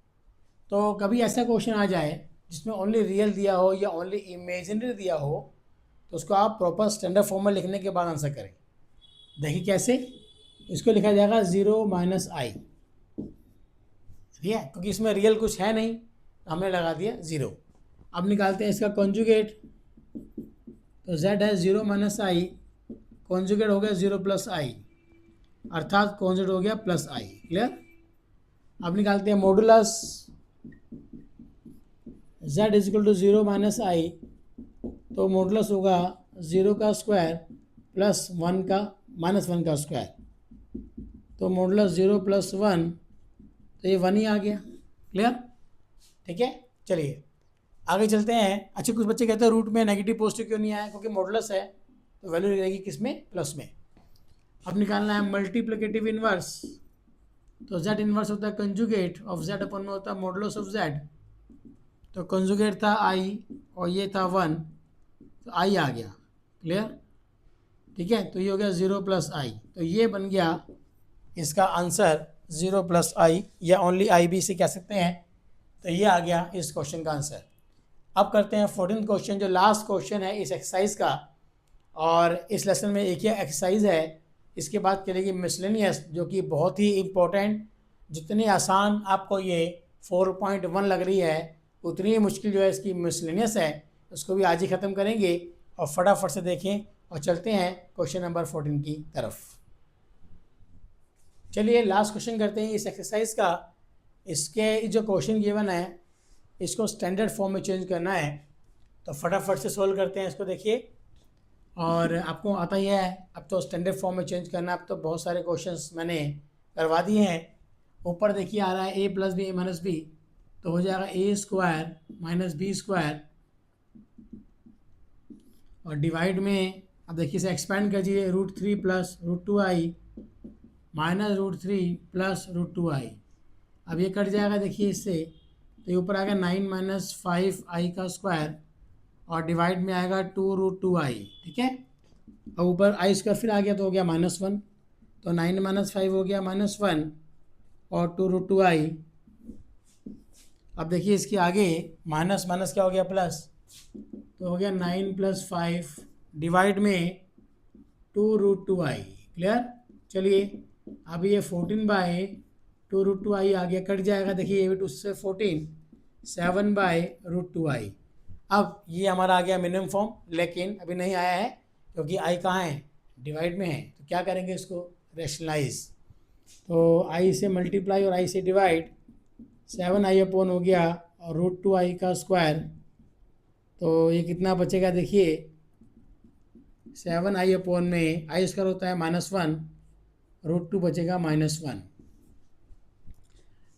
तो कभी ऐसा क्वेश्चन आ जाए जिसमें ओनली रियल दिया हो या ओनली इमेजिनरी दिया हो, तो उसको आप प्रॉपर स्टैंडर्ड फॉर्म में लिखने के बाद आंसर करें। देखिए कैसे, इसको लिखा जाएगा 0 - i, ठीक है, क्योंकि इसमें रियल कुछ है नहीं, हमने लगा दिया 0। अब निकालते हैं इसका कॉन्जुगेट। तो z है 0 - i, कॉन्जुगेट हो गया 0 + i, अर्थात कॉन्जुगेट हो गया +i। क्लियर, अब निकालते हैं मॉडुलस, z = 0 - i, तो मॉडुलस होगा 0 का स्क्वायर प्लस 1 का -1 का स्क्वायर, तो मॉडुलस 0 + 1, तो ये 1 ही आ गया। क्लियर, ठीक है, चलिए आगे चलते हैं। अच्छा, कुछ बच्चे कहते हैं रूट में नेगेटिव पॉजिटिव क्यों नहीं आया, क्योंकि मॉडुलस है तो वैल्यू रहेगी किस में, प्लस में। अब निकालना है मल्टीप्लिकेटिव इन्वर्स। तो z इन्वर्स होता है कंजुगेट ऑफ z अपन में होता है मॉडुलस ऑफ z। तो कंजुगेट था i और ये था 1, तो i आ गया। क्लियर, ठीक है, तो ये हो गया 0 + i, तो ये बन गया इसका आंसर 0 + i, या ओनली i भी इसे कह सकते हैं। तो ये आ गया इस क्वेश्चन का आंसर। अब करते हैं 14th क्वेश्चन, जो लास्ट क्वेश्चन है इस एक्सरसाइज का। और इस लेसन में एक ही एक्सरसाइज है, इसके बाद चलेगी मिसलेनियस, जो कि बहुत ही इम्पोर्टेंट। जितनी आसान आपको ये 4.1 लग रही है, उतनी ही मुश्किल जो है इसकी मिसलेनियस है। उसको भी आज ही ख़त्म करेंगे और फटाफट से देखें और चलते हैं क्वेश्चन नंबर 14 की तरफ। चलिए लास्ट क्वेश्चन करते हैं इस एक्सरसाइज का। इसके जो क्वेश्चन गिवन है इसको स्टैंडर्ड फॉर्म में चेंज करना है, तो फटाफट से सोल्व करते हैं इसको। देखिए, और आपको आता ही है, अब तो स्टैंडर्ड फॉर्म में चेंज करना। अब तो बहुत सारे क्वेश्चंस मैंने करवा दिए हैं। ऊपर देखिए आ रहा है a + b - b, तो हो जाएगा a² - b², और डिवाइड में अब देखिए इसे एक्सपेंड कीजिए, √3 + √2i -√3 + √2i। अब ये कट जाएगा देखिए इससे, तो ये ऊपर आएगा 9 - 5i का स्क्वायर, और डिवाइड में आएगा 2√2i। ठीक है, और ऊपर i² फिर आ गया तो हो गया -1, तो 9 - 5 हो गया -1 और 2√2i। अब देखिए इसके आगे माइनस माइनस क्या हो गया, प्लस, तो हो गया 9 + 5 डिवाइड में 2√2i। क्लियर, चलिए अब ये 14/2√2i आ गया, कट जाएगा देखिए ये भी 2 से 14, 7/√2i। अब ये हमारा आ गया मिनिमम फॉर्म, लेकिन अभी नहीं आया है क्योंकि i कहाँ है, डिवाइड में है। तो क्या करेंगे इसको रैशनलाइज, तो i से मल्टीप्लाई और i से डिवाइड, 7i अपॉन हो गया और √2i का स्क्वायर तो ये कितना बचेगा देखिए, 7i में आई स्क्वायर होता है -1, √2 बचेगा -1।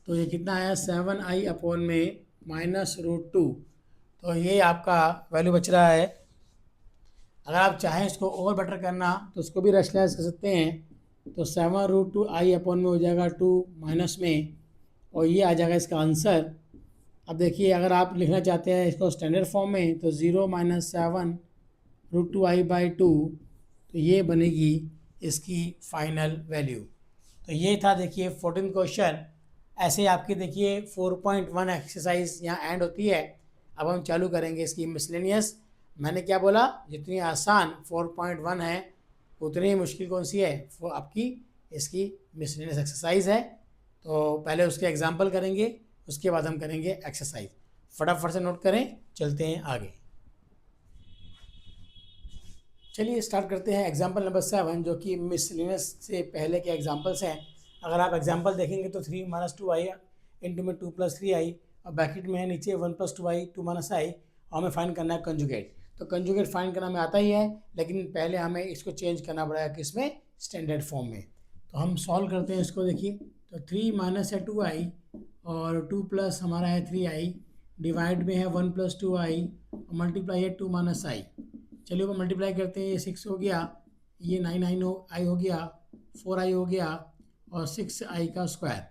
तो ये कितना आया 7i में -√2। तो ये आपका वैल्यू बच रहा है। अगर आप चाहें इसको और बेटर करना तो उसको भी रैशनलाइज कर सकते हैं। तो 7√2i में हो जाएगा 2 माइनस में, और ये आ जाएगा इसका आंसर। अब देखिए अगर आप लिखना चाहते हैं इसको स्टैंडर्ड फॉर्म में तो 0 - 7√2i/2, तो ये बनेगी इसकी फाइनल वैल्यू। तो ये था देखिए 14 क्वेश्चन। ऐसे आपकी देखिए 4.1 एक्सरसाइज यहाँ एंड होती है। अब हम चालू करेंगे इसकी मिसलेनियस। मैंने क्या बोला, जितनी आसान 4.1 है उतनी ही मुश्किल कौन सी है, वो आपकी इसकी मिसलेनियस एक्सरसाइज है। तो पहले उसके एग्जाम्पल करेंगे, उसके बाद हम करेंगे एक्सरसाइज। फटाफट से नोट करें, चलते हैं आगे। चलिए स्टार्ट करते हैं एग्जाम्पल नंबर 7, जो कि मिसलेनियस से पहले के एग्जाम्पल्स हैं। अगर आप एग्जाम्पल देखेंगे तो 3 - 2i इंटू में 2 + 3i, और ब्रैकेट में है नीचे 1 + 2i 2 - i, और हमें फाइंड करना है कंजुगेट। तो कंजुगेट फाइंड करना हमें आता ही है, लेकिन पहले हमें इसको चेंज करना पड़ेगा किसमें, स्टैंडर्ड फॉर्म में। तो हम सॉल्व करते हैं इसको। देखिए तो 3 - है 2i, और 2 प्लस हमारा है 3i, डिवाइड में है 1 + 2i, और मल्टीप्लाई है 2 - i। चलिए वो मल्टीप्लाई करते हैं, ये 6 हो गया, ये 9i हो गया, 4i हो गया, और 6i का स्क्वायर।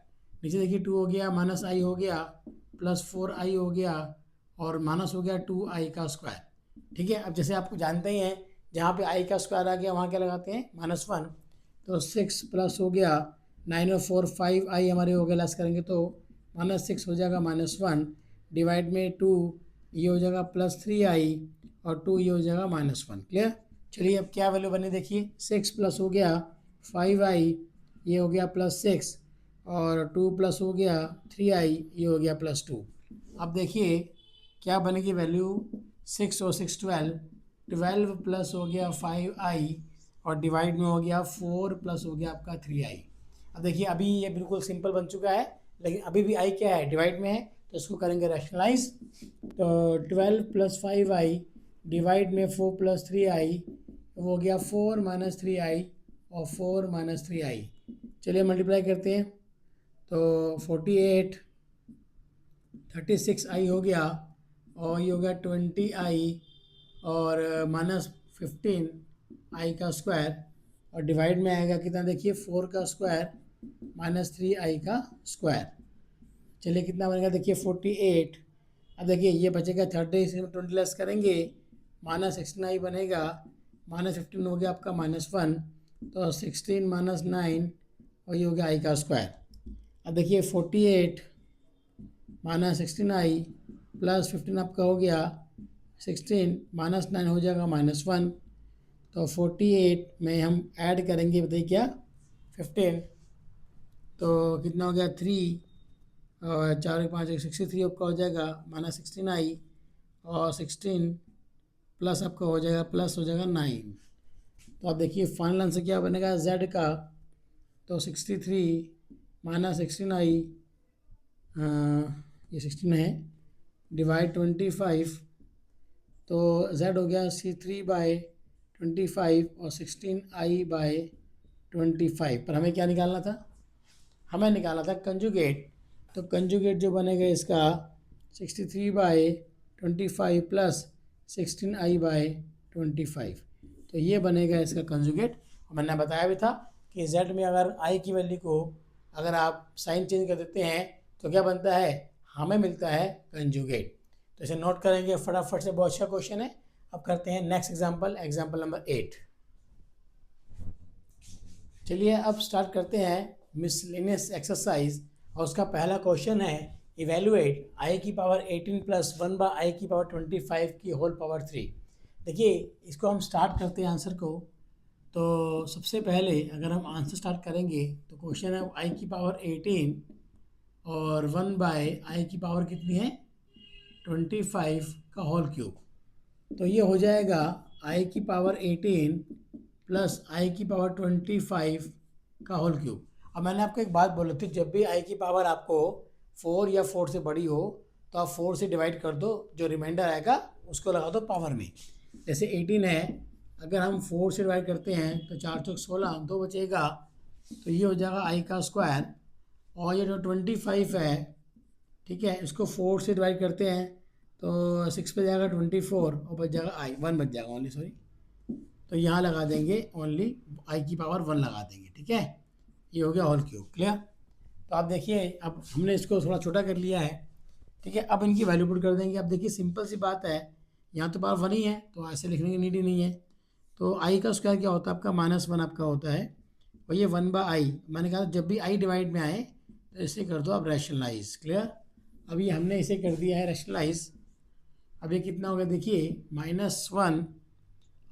नीचे देखिए 2 हो गया, -i हो गया, +4i हो गया, और माइनस हो गया 2i का स्क्वायर। ठीक है, अब जैसे आपको जानते ही हैं, जहाँ पे i का स्क्वायर आ गया वहाँ क्या लगाते हैं, -1। तो 6 प्लस हो गया 9 और 4 5i हमारे हो गए, लेस करेंगे तो -6 हो जाएगा -1, डिवाइड में 2, ये हो जाएगा +3i, और 2 ये हो जाएगा -1। क्लियर। चलिए अब क्या वैल्यू बनी देखिए, 6 प्लस हो गया 5i, ये हो गया +6, और 2 प्लस हो गया 3i, ये हो गया +2। अब देखिए क्या बनेगी वैल्यू, 6 और 6 12 प्लस हो गया 5i, और डिवाइड में हो गया 4 प्लस हो गया आपका 3i। अब देखिए अभी ये बिल्कुल सिंपल बन चुका है, लेकिन अभी भी i क्या है, डिवाइड में है, तो इसको करेंगे रैशनलाइज। तो 12 + 5i डिवाइड में 4 + 3i, हो गया 4 - 3i, और 4 - 3i। चलिए मल्टीप्लाई करते हैं, तो 48 36i हो गया, और ये हो गया 20i, और -15i का स्क्वायर, और डिवाइड में आएगा कितना देखिए, 4 का स्क्वायर -3i का स्क्वायर। चलिए कितना बनेगा देखिए 48। अब देखिए ये बचेगा 30, इसमें 20 लेस करेंगे, -16i बनेगा, -15 हो गया आपका -1, तो 16 - 9, और ये हो गया i का स्क्वायर। अब देखिए 48 -16i +15 आपका हो गया 16, -9 हो जाएगा -1। तो 48 में हम ऐड करेंगे, बताइए क्या, 15, तो कितना हो गया 3, और 4 5 63 आपका हो जाएगा, -16i, और 16 प्लस आपका हो जाएगा, प्लस हो जाएगा 9। तो आप देखिए फाइनल आंसर क्या बनेगा z का, तो 63 -16i, ये 16 है, डिवाइड 25, तो z हो गया C3/25, और 16i/25। पर हमें क्या निकालना था, हमें निकालना था कंजुगेट। तो कंजुगेट जो बनेगा इसका 63/25 प्लस 16i/25, तो ये बनेगा इसका कंजुगेट। मैंने बताया भी था कि z में अगर i की वैल्यू को अगर आप साइन चेंज कर देते हैं तो क्या बनता है, हमें मिलता है कंजुगेट। तो इसे नोट करेंगे फटाफट से, बहुत अच्छा क्वेश्चन है। अब करते हैं नेक्स्ट एग्जांपल, एग्जांपल नंबर 8। चलिए अब स्टार्ट करते हैं मिसलेनियस एक्सरसाइज, और उसका पहला क्वेश्चन है, इवेलुएट i की पावर 18 + 1/i की पावर 25 की होल पावर 3। देखिए इसको हम स्टार्ट करते हैं आंसर को। तो सबसे पहले अगर हम आंसर स्टार्ट करेंगे तो क्वेश्चन है i की पावर 18 और 1/i की पावर कितनी है, 25 का होल क्यूब। तो ये हो जाएगा i की पावर 18 प्लस i की पावर 25 का होल क्यूब। अब मैंने आपको एक बात बोली थी, जब भी i की पावर आपको 4 या 4 से बड़ी हो तो आप 4 से डिवाइड कर दो, जो रिमाइंडर आएगा उसको लगा दो पावर में। जैसे 18 है, अगर हम 4 से डिवाइड करते हैं तो 4 चौक 16, 2 बचेगा, तो ये हो जाएगा आई का स्क्वायर। और ये जो 25 है, ठीक है, इसको 4 से डिवाइड करते हैं तो 6 पे जाएगा 24 और बच जाएगा आई, 1 बच जाएगा ओनली, सॉरी। तो यहाँ लगा देंगे ओनली आई की पावर 1 लगा देंगे, ठीक है। ये हो गया होल क्यूब, क्लियर। तो आप देखिए अब हमने इसको थोड़ा छोटा कर लिया है, ठीक है। अब इनकी वैल्यू पुट कर देंगे। अब देखिए सिंपल सी बात है, यहाँ तो पावर 1 ही है तो ऐसे लिखने की नीड ही नहीं है। तो आई का स्क्वायर क्या होता है आपका, -1 आपका होता है, और ये 1/i। मैंने कहा जब भी आई डिवाइड में आए तो इसे कर दो आप रैशनलाइज, क्लियर। अभी हमने इसे कर दिया है रैशनलाइज। अब ये कितना हो गया देखिए, -1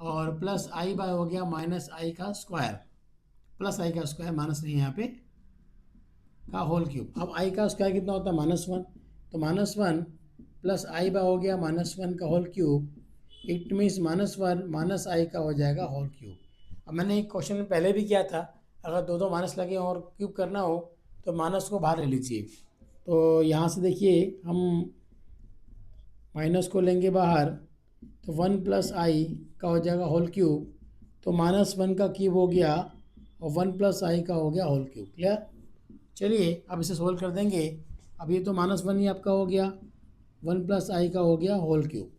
और प्लस आई बाय हो गया -i का स्क्वायर, प्लस आई का स्क्वायर, माइनस नहीं है यहाँ पे, का होल क्यूब। अब आई का स्क्वायर कितना होता है -1, तो -1 प्लस आई बाय हो गया -1 का whole cube. It means -1 -i का हो जाएगा होल क्यूब। अब मैंने एक क्वेश्चन में पहले भी किया था, अगर दो माइनस लगे और क्यूब करना हो तो माइनस को बाहर ले लीजिए। तो यहाँ से देखिए हम माइनस को लेंगे बाहर, तो 1 + i का हो जाएगा होल क्यूब। तो -1 का क्यूब हो गया और 1 + i का हो गया होल क्यूब, क्लियर। चलिए अब इसे सोल्व कर देंगे। अब ये तो -1 ही आपका हो गया, 1 + i का हो गया होल क्यूब,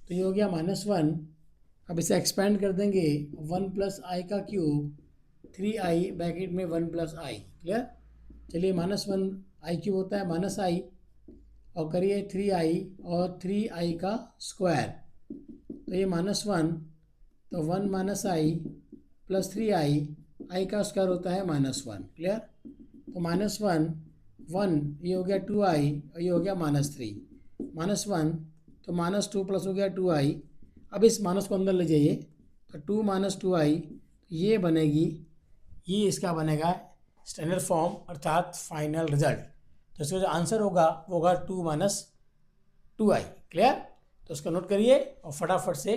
तो ये हो गया -1। अब इसे एक्सपेंड कर देंगे, 1 + i का क्यूब 3i ब्रैकेट में 1 + i, क्लियर। चलिए -1 i क्यूब होता है -i, और करिए 3i और 3i का स्क्वायर, तो ये -1, तो 1 - i + 3i, i का स्क्वायर होता है -1, क्लियर। तो -1 1, ये हो गया 2i और ये हो गया -3, -1 तो -2 प्लस हो गया 2i। अब इस माइनस को अंदर ले जाइए, तो 2 - 2i, ये बनेगी, ये इसका बनेगा स्टैंडर्ड फॉर्म अर्थात फाइनल रिजल्ट। तो इसका जो आंसर होगा वो होगा 2 - 2i, क्लियर। तो उसको नोट करिए और फटाफट से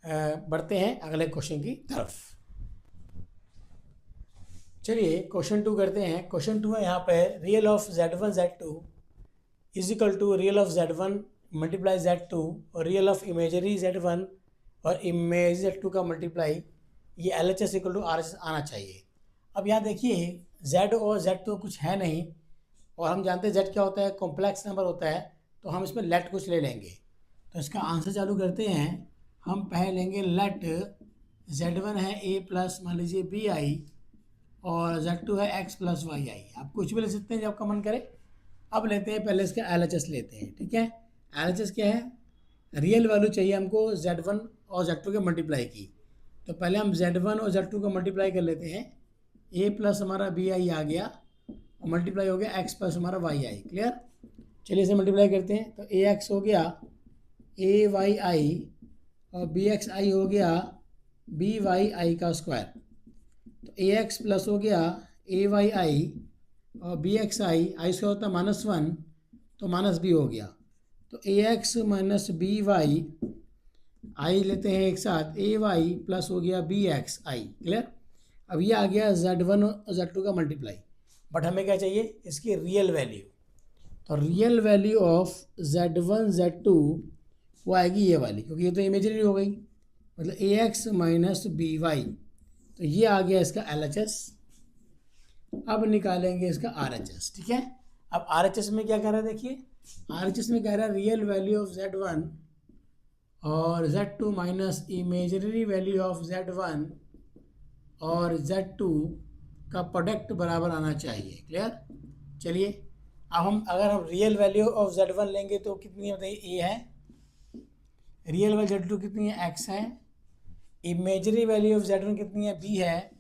बढ़ते हैं अगले क्वेश्चन की तरफ। चलिए क्वेश्चन 2 करते हैं। क्वेश्चन 2 है यहाँ पे, real of z1 z2 is equal to real of z1 multiply z2 और रियल ऑफ इमेजरी z1 और इमेज z2 का मल्टीप्लाई, ये LHS इक्वल टू RHS आना चाहिए। अब यहाँ देखिए z और z2 कुछ है नहीं, और हम जानते हैं z क्या होता है, कॉम्प्लेक्स नंबर होता है, तो हम इसमें लेट कुछ ले लेंगे। तो इसका आंसर चालू करते हैं। हम पहले लेंगे लेट z1 है a+ मान लीजिए bi और z2 है x + yi। आप कुछ भी ले सकते हैं जब आपका मन करे। अब लेते हैं पहले इसका LHS लेते हैं, ठीक है। LHS क्या है, रियल वैल्यू चाहिए हमको z1 और z2 के मल्टीप्लाई की। तो पहले हम z1 और z2 का मल्टीप्लाई कर लेते हैं। a+ हमारा bi आ गया और मल्टीप्लाई हो गया x + हमारा yi, क्लियर। चलिए इसे मल्टीप्लाई करते हैं। तो ax हो गया ayi और bxi हो गया byi का स्क्वायर। तो ax प्लस हो गया ayi और bxi, आई स्क्वायर होता है -1 तो -b हो गया। तो ax - by, आई लेते हैं एक साथ, ay प्लस हो गया bxi, क्लियर। अब ये आ गया z1 और z2 का मल्टीप्लाई, बट हमें क्या चाहिए, इसकी रियल वैल्यू। तो real value of z1 z2 वो आएगी ये वाली, क्योंकि ये तो इमेजरी हो गई, मतलब ax - by, तो ये आ गया इसका LHS। अब निकालेंगे इसका RHS, ठीक है। अब RHS में क्या कह रहा है देखिए, RHS में कह रहा है रियल वैल्यू ऑफ z1 और z2 minus imaginary value of z1 और z2 का प्रोडक्ट बराबर आना चाहिए, क्लियर। चलिए अब हम अगर हम रियल वैल्यू ऑफ z1 लेंगे तो कितनी बताइए, a है, रियल वैल्यू z2 कितनी है, x है, इमेजरी वैल्यू ऑफ z1 कितनी है, b है,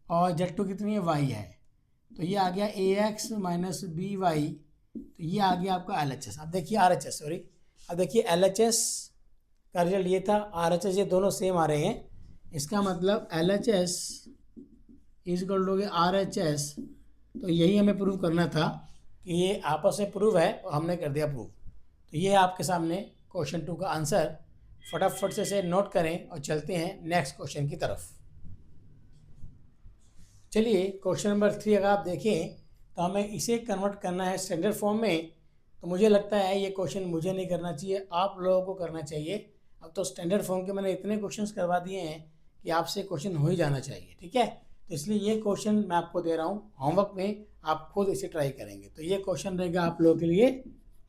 और z2 कितनी है, y है। तो ये आ गया ax - by, तो ये आ गया आपका LHS। अब देखिए RHS, सॉरी, अब देखिए LHS का रिजल्ट ये था, RHS ये दोनों सेम आ रहे हैं। इसका मतलब LHS is equal to RHS। तो यही हमें प्रूव करना था कि ये आपस में प्रूव है और हमने कर दिया प्रूव। तो ये है आपके सामने क्वेश्चन 2 का आंसर। फटाफट से इसे नोट करें और चलते हैं नेक्स्ट क्वेश्चन की तरफ। चलिए क्वेश्चन नंबर 3 अगर आप देखें तो हमें इसे कन्वर्ट करना है स्टैंडर्ड फॉर्म में। तो मुझे लगता है ये क्वेश्चन मुझे नहीं करना चाहिए, आप लोगों को करना चाहिए। अब तो स्टैंडर्ड फॉर्म के मैंने इतने क्वेश्चंस करवा दिए हैं कि आपसे क्वेश्चन हो ही जाना चाहिए, ठीक है। तो इसलिए ये क्वेश्चन मैं आपको दे रहा हूँ होमवर्क में, आप खुद इसे ट्राई करेंगे। तो ये क्वेश्चन रहेगा आप लोगों के लिए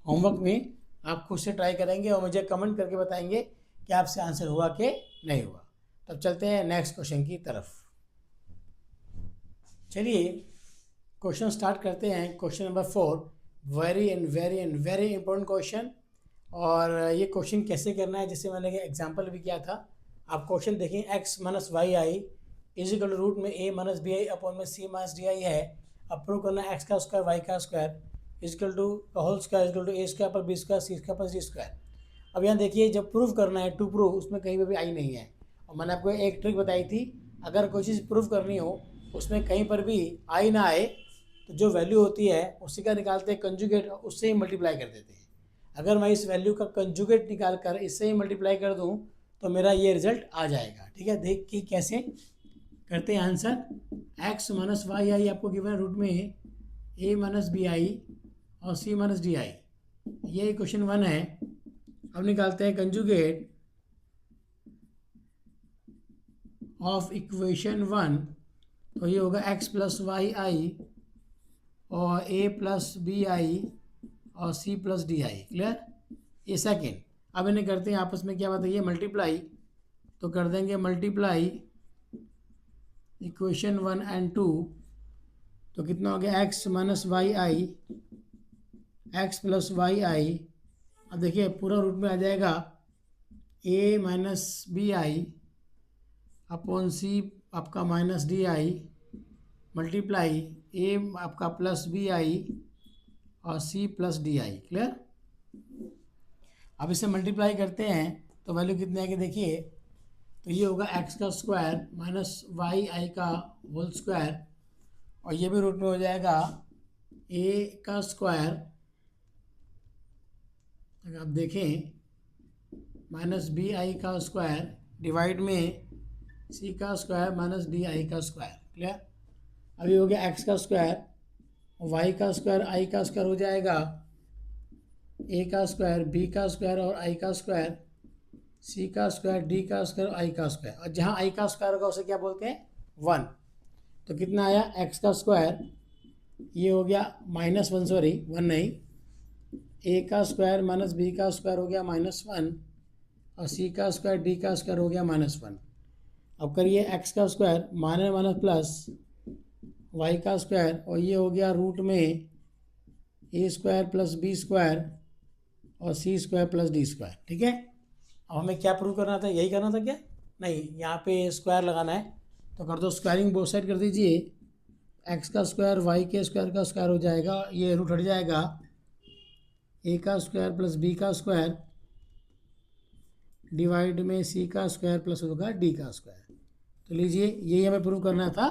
होमवर्क में, आप खुद से ट्राई करेंगे और मुझे कमेंट करके बताएंगे कि आपसे आंसर हुआ कि नहीं हुआ। तब चलते हैं नेक्स्ट क्वेश्चन की तरफ। चलिए क्वेश्चन स्टार्ट करते हैं। Question number 4, very very important question. और ये क्वेश्चन कैसे करना है, जैसे मैंने एग्जांपल भी किया था। आप क्वेश्चन देखें, x minus Y I is equal to root में a minus B I upon में c माइनस डी आई है। अब प्रूव करना है x का स्क्वायर y का square is equal to whole square is equal to a square पर b square c square पर d स्क्वायर। अब यहाँ देखिए, जब प्रूव करना है टू प्रूव, उसमें कहीं पर भी आई नहीं है। और मैंने आपको एक ट्रिक बताई थी, अगर कोई चीज़ प्रूव करनी हो उसमें कहीं पर भी आई ना आए तो जो वैल्यू होती है उसी का निकालते हैं कंजुगेट, उससे ही मल्टीप्लाई कर देते हैं। अगर मैं इस वैल्यू का कंजुगेट निकाल कर इससे ही मल्टीप्लाई कर दूं तो मेरा ये रिजल्ट आ जाएगा, ठीक है। देख कि कैसे करते हैं आंसर। x माइनस वाई आई आपको गिवन है रूट में a माइनस बी आई और c माइनस डी आई, ये क्वेश्चन 1 है। अब निकालते हैं कंजुगेट ऑफ इक्वेशन 1, तो ये होगा x प्लस वाई आई और a प्लस बी आई और c plus D I, clear. ये सेकेंड। अब इन्हें करते हैं आपस में, क्या बताइए, मल्टीप्लाई। तो कर देंगे मल्टीप्लाई इक्वेशन 1 एंड 2, तो कितना हो गया x minus Y I x plus Y I. अब देखिए पूरा रूट में आ जाएगा a minus B I upon c आपका minus D I multiply a आपका प्लस बी आई और c plus D I, clear. अब इसे मल्टीप्लाई करते हैं तो वैल्यू कितने आएगी देखिए, तो ये होगा x का स्क्वायर माइनस वाई आई का होल स्क्वायर, और ये भी रूट में हो जाएगा a का स्क्वायर, अगर आप देखें माइनस बी आई का स्क्वायर डिवाइड में c का स्क्वायर माइनस डी आई का स्क्वायर, क्लियर। अभी हो गया x का स्क्वायर, y का स्क्वायर i का स्क्वायर हो जाएगा a का स्क्वायर b का स्क्वायर और i का स्क्वायर, c का स्क्वायर d का स्क्वायर और i का स्क्वायर। और जहाँ i का स्क्वायर होगा उसे क्या बोलते हैं, 1। तो कितना आया, x का स्क्वायर ये हो गया -1, सॉरी 1 नहीं, a का स्क्वायर माइनस b का स्क्वायर हो गया -1 और c का स्क्वायर d का स्क्वायर हो गया -1। अब करिए x का स्क्वायर माइनस प्लस y का स्क्वायर, और ये हो गया रूट में a square plus b square और c square plus d square, ठीक है। अब हमें क्या प्रूव करना था, यही करना था क्या, नहीं, यहाँ पे स्क्वायर लगाना है। तो कर दो स्क्वायरिंग, बोथ साइड कर दीजिए। x का स्क्वायर y के स्क्वायर का स्क्वायर हो जाएगा, ये रूट हट जाएगा, a का स्क्वायर प्लस b का स्क्वायर डिवाइड में c का स्क्वायर प्लस होगा d का स्क्वायर। तो लीजिए यही हमें प्रूव करना था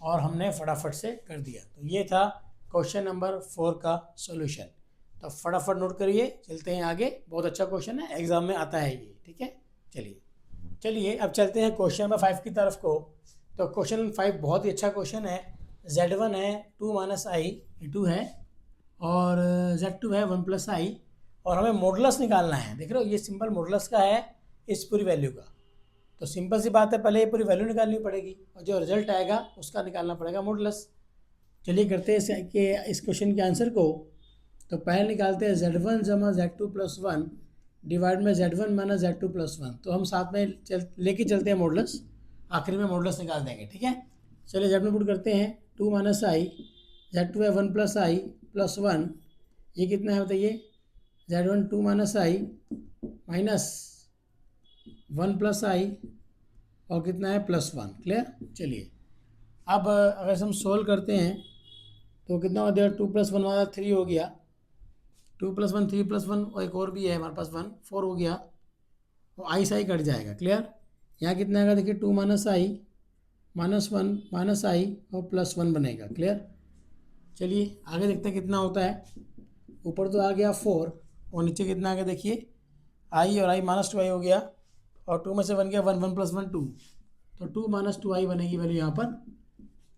और हमने फटाफट से कर दिया। तो ये था क्वेश्चन नंबर 4 का सॉल्यूशन। तो फटाफट नोट करिए, चलते हैं आगे। बहुत अच्छा क्वेश्चन है, एग्जाम में आता है ये, ठीक है। चलिए अब चलते हैं क्वेश्चन नंबर 5 की तरफ को। तो क्वेश्चन 5 बहुत ही अच्छा क्वेश्चन है। z1 है 2 माइनस आई, ये 2 है, और z2 है 1 प्लस आई, और हमें मॉडुलस निकालना है। देख रहे हो ये सिंपल मॉडुलस का है इस पूरी वैल्यू का। तो सिंपल सी बात है, पहले ये पूरी वैल्यू निकालनी पड़ेगी और जो रिजल्ट आएगा उसका निकालना पड़ेगा मॉडुलस। चलिए करते हैं इस क्वेश्चन के आंसर को। तो पहले निकालते हैं z1 जमा z2 प्लस 1 डिवाइड में z1 माइनस z2 प्लस 1। तो हम साथ में लेके चलते हैं मॉडुलस, आखिर में मॉडुलस निकाल देंगे, ठीक है। चलिए z में पुट करते हैं 2 माइनस आई, z2 है 1 प्लस आई प्लस 1, ये कितना है बताइए, z1 2 minus I minus 1 plus i और कितना है +1, क्लियर। चलिए अब अगर हम सोल्व करते हैं तो कितना हो गया, 2 + 1 हमारा 3 हो गया, 2 + 1 3 + 1 और एक और भी है हमारे पास 1 4 हो गया, और आई से आई कट जाएगा, क्लियर। यहाँ कितना आएगा देखिए, 2 माइनस आई -1 माइनस आई और +1 बनेगा, क्लियर। चलिए आगे देखते हैं कितना होता है। ऊपर तो आ गया 4 और नीचे कितना आ गया देखिए, आई और आई -2i हो गया, और 2 में से 1 गया 1 1 + 1 2, तो 2 - 2i बनेगी वैल्यू यहाँ पर।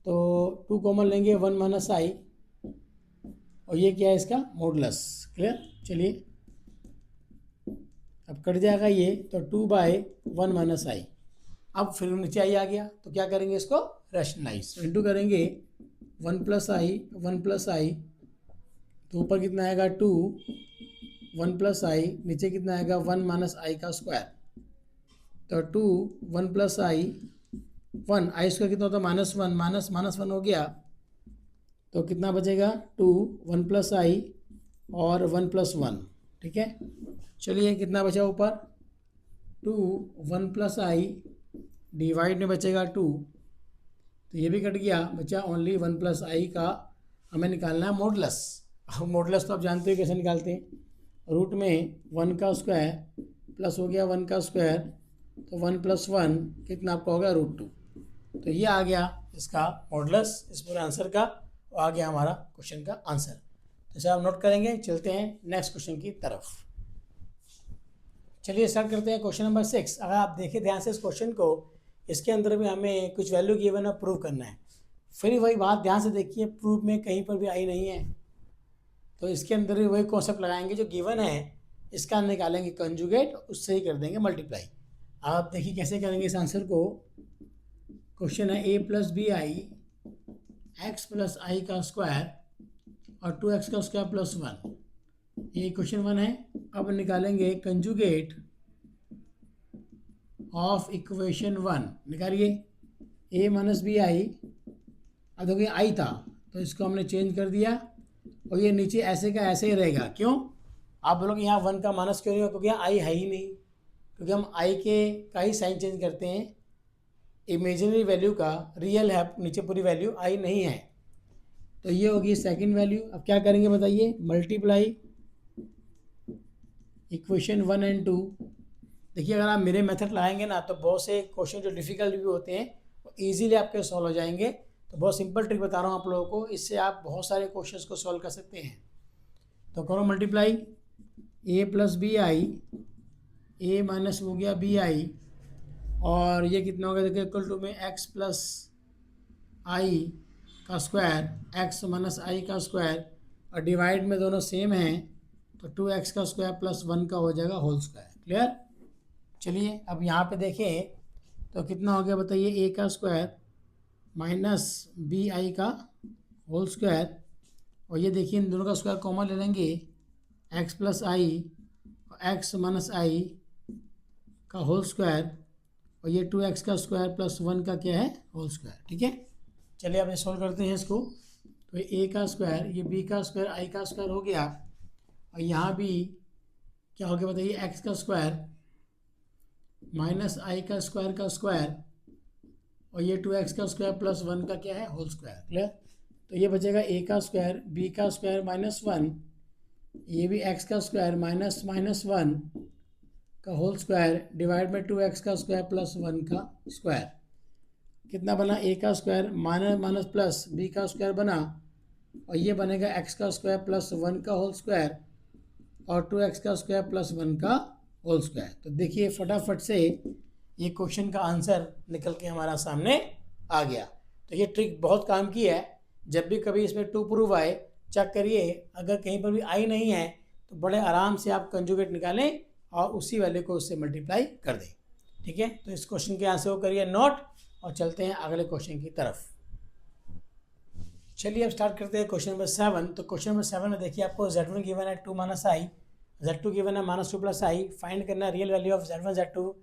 तो 2 कॉमन लेंगे, 1 - i और ये क्या है इसका मॉडुलस। क्लियर। चलिए अब कट जाएगा ये, तो 2/1 माइनस आई। अब फिर नीचे आई आ गया, तो क्या करेंगे इसको रैशनलाइज, इंटू करेंगे 1 प्लस आई, तो ऊपर कितना आएगा 2, 1 प्लस आई, नीचे कितना आएगा 1 माइनस आई का स्क्वायर, तो 2 1 प्लस आई 1, आई स्क्वायर कितना होता है -1, माइनस माइनस 1 हो गया, तो कितना बचेगा 2 1 प्लस आई और 1 प्लस 1। ठीक है, चलिए कितना बचा ऊपर 2 1 प्लस आई डिवाइड में बचेगा 2, तो ये भी कट गया, बचा ओनली 1 प्लस आई का हमें निकालना है मॉडुलस। अब मॉडुलस तो आप जानते हो कैसे निकालते हैं, रूट में 1 का स्क्वायर प्लस हो गया 1 का स्क्वायर, तो 1 प्लस 1 कितना आपका हो गया √2। तो ये आ गया इसका मॉडुलस इस पूरे आंसर का, और आ गया हमारा क्वेश्चन का आंसर। तो इसे आप नोट करेंगे। चलते हैं नेक्स्ट क्वेश्चन की तरफ। चलिए स्टार्ट करते हैं क्वेश्चन नंबर 6। अगर आप देखें ध्यान से इस क्वेश्चन को, इसके अंदर भी हमें कुछ वैल्यू गिवन है, प्रूव करना है। फिर वही बात ध्यान से देखिए, प्रूफ में कहीं पर भी आई नहीं है, तो इसके अंदर भी वही कॉन्सेप्ट लगाएंगे जो गिवन है, इसका निकालेंगे कंजुगेट, उससे ही कर देंगे मल्टीप्लाई। आप देखिए कैसे करेंगे इस आंसर को। क्वेश्चन है a + bi x + i का स्क्वायर और 2x का स्क्वायर प्लस 1, ये क्वेश्चन 1 है। अब निकालेंगे कंजुगेट ऑफ इक्वेशन 1, निकालिए a - bi। अब देखिए आई था तो इसको हमने चेंज कर दिया, और ये नीचे ऐसे का ऐसे ही रहेगा। क्यों आप बोलोगे यहाँ 1 का माइनस क्यों नहीं होगा, क्योंकि यहाँ आई है ही नहीं, क्योंकि हम आई के का ही साइन चेंज करते हैं, इमेजिनरी वैल्यू का रियल है नीचे पूरी वैल्यू आई नहीं है। तो ये होगी सेकंड वैल्यू। अब क्या करेंगे बताइए, मल्टीप्लाई इक्वेशन 1 और 2। देखिए अगर आप मेरे मेथड लगाएंगे ना, तो बहुत से क्वेश्चन जो डिफ़िकल्ट भी होते हैं वो ईजिली आपके सॉल्व हो जाएंगे। तो बहुत सिंपल ट्रिक बता रहा हूँ आप लोगों को, इससे आप बहुत सारे क्वेश्चंस को सॉल्व कर सकते हैं। तो करो multiply a + bi, a minus हो गया bi, और ये कितना होगा देखिए इक्वल टू में x + i का स्क्वायर, x - i का स्क्वायर, और डिवाइड में दोनों सेम हैं, तो 2x का स्क्वायर प्लस 1 का हो जाएगा होल स्क्वायर। क्लियर। चलिए अब यहाँ पे देखें तो कितना हो गया बताइए, a का स्क्वायर माइनस bi का होल स्क्वायर, और ये देखिए इन दोनों का स्क्वायर कॉमन ले लेंगे, x + i और x - i का होल स्क्वायर, और ये 2x का स्क्वायर प्लस 1 का क्या है होल स्क्वायर। ठीक है, चलिए अब सॉल्व करते हैं इसको। तो ये a का स्क्वायर, ये b का स्क्वायर, i का स्क्वायर हो गया, और यहाँ भी क्या हो गया बताइए, x का स्क्वायर माइनस i का स्क्वायर, और ये 2x का स्क्वायर प्लस 1 का क्या है होल स्क्वायर। क्लियर। तो ये बचेगा a का स्क्वायर, b का स्क्वायर -1, ये भी x का स्क्वायर माइनस -1 का होल स्क्वायर, डिवाइड में 2x का स्क्वायर प्लस 1 का स्क्वायर। कितना बना, a का square minus minus plus b का स्क्वायर बना, और ये बनेगा x का स्क्वायर प्लस 1 का होल स्क्वायर, और 2x का स्क्वायर प्लस 1 का होल स्क्वायर। तो देखिए फटाफट से ये क्वेश्चन का आंसर निकल के हमारा सामने आ गया। तो ये ट्रिक बहुत काम की है। जब भी कभी इसमें टू प्रूव आए, चेक करिए, अगर कहीं पर भी आई नहीं है तो बड़े आराम से आप कंजुगेट निकालें और उसी वैल्यू को उससे मल्टीप्लाई कर दें। ठीक है, तो इस क्वेश्चन के आंसर को करिए नोट, और चलते हैं अगले क्वेश्चन की तरफ। चलिए अब स्टार्ट करते हैं क्वेश्चन नंबर 7। तो क्वेश्चन नंबर 7 में देखिए आपको z1 गिवन है 2 - i, z2 गिवन है -2 + i। फाइंड करना है real value of z1 z2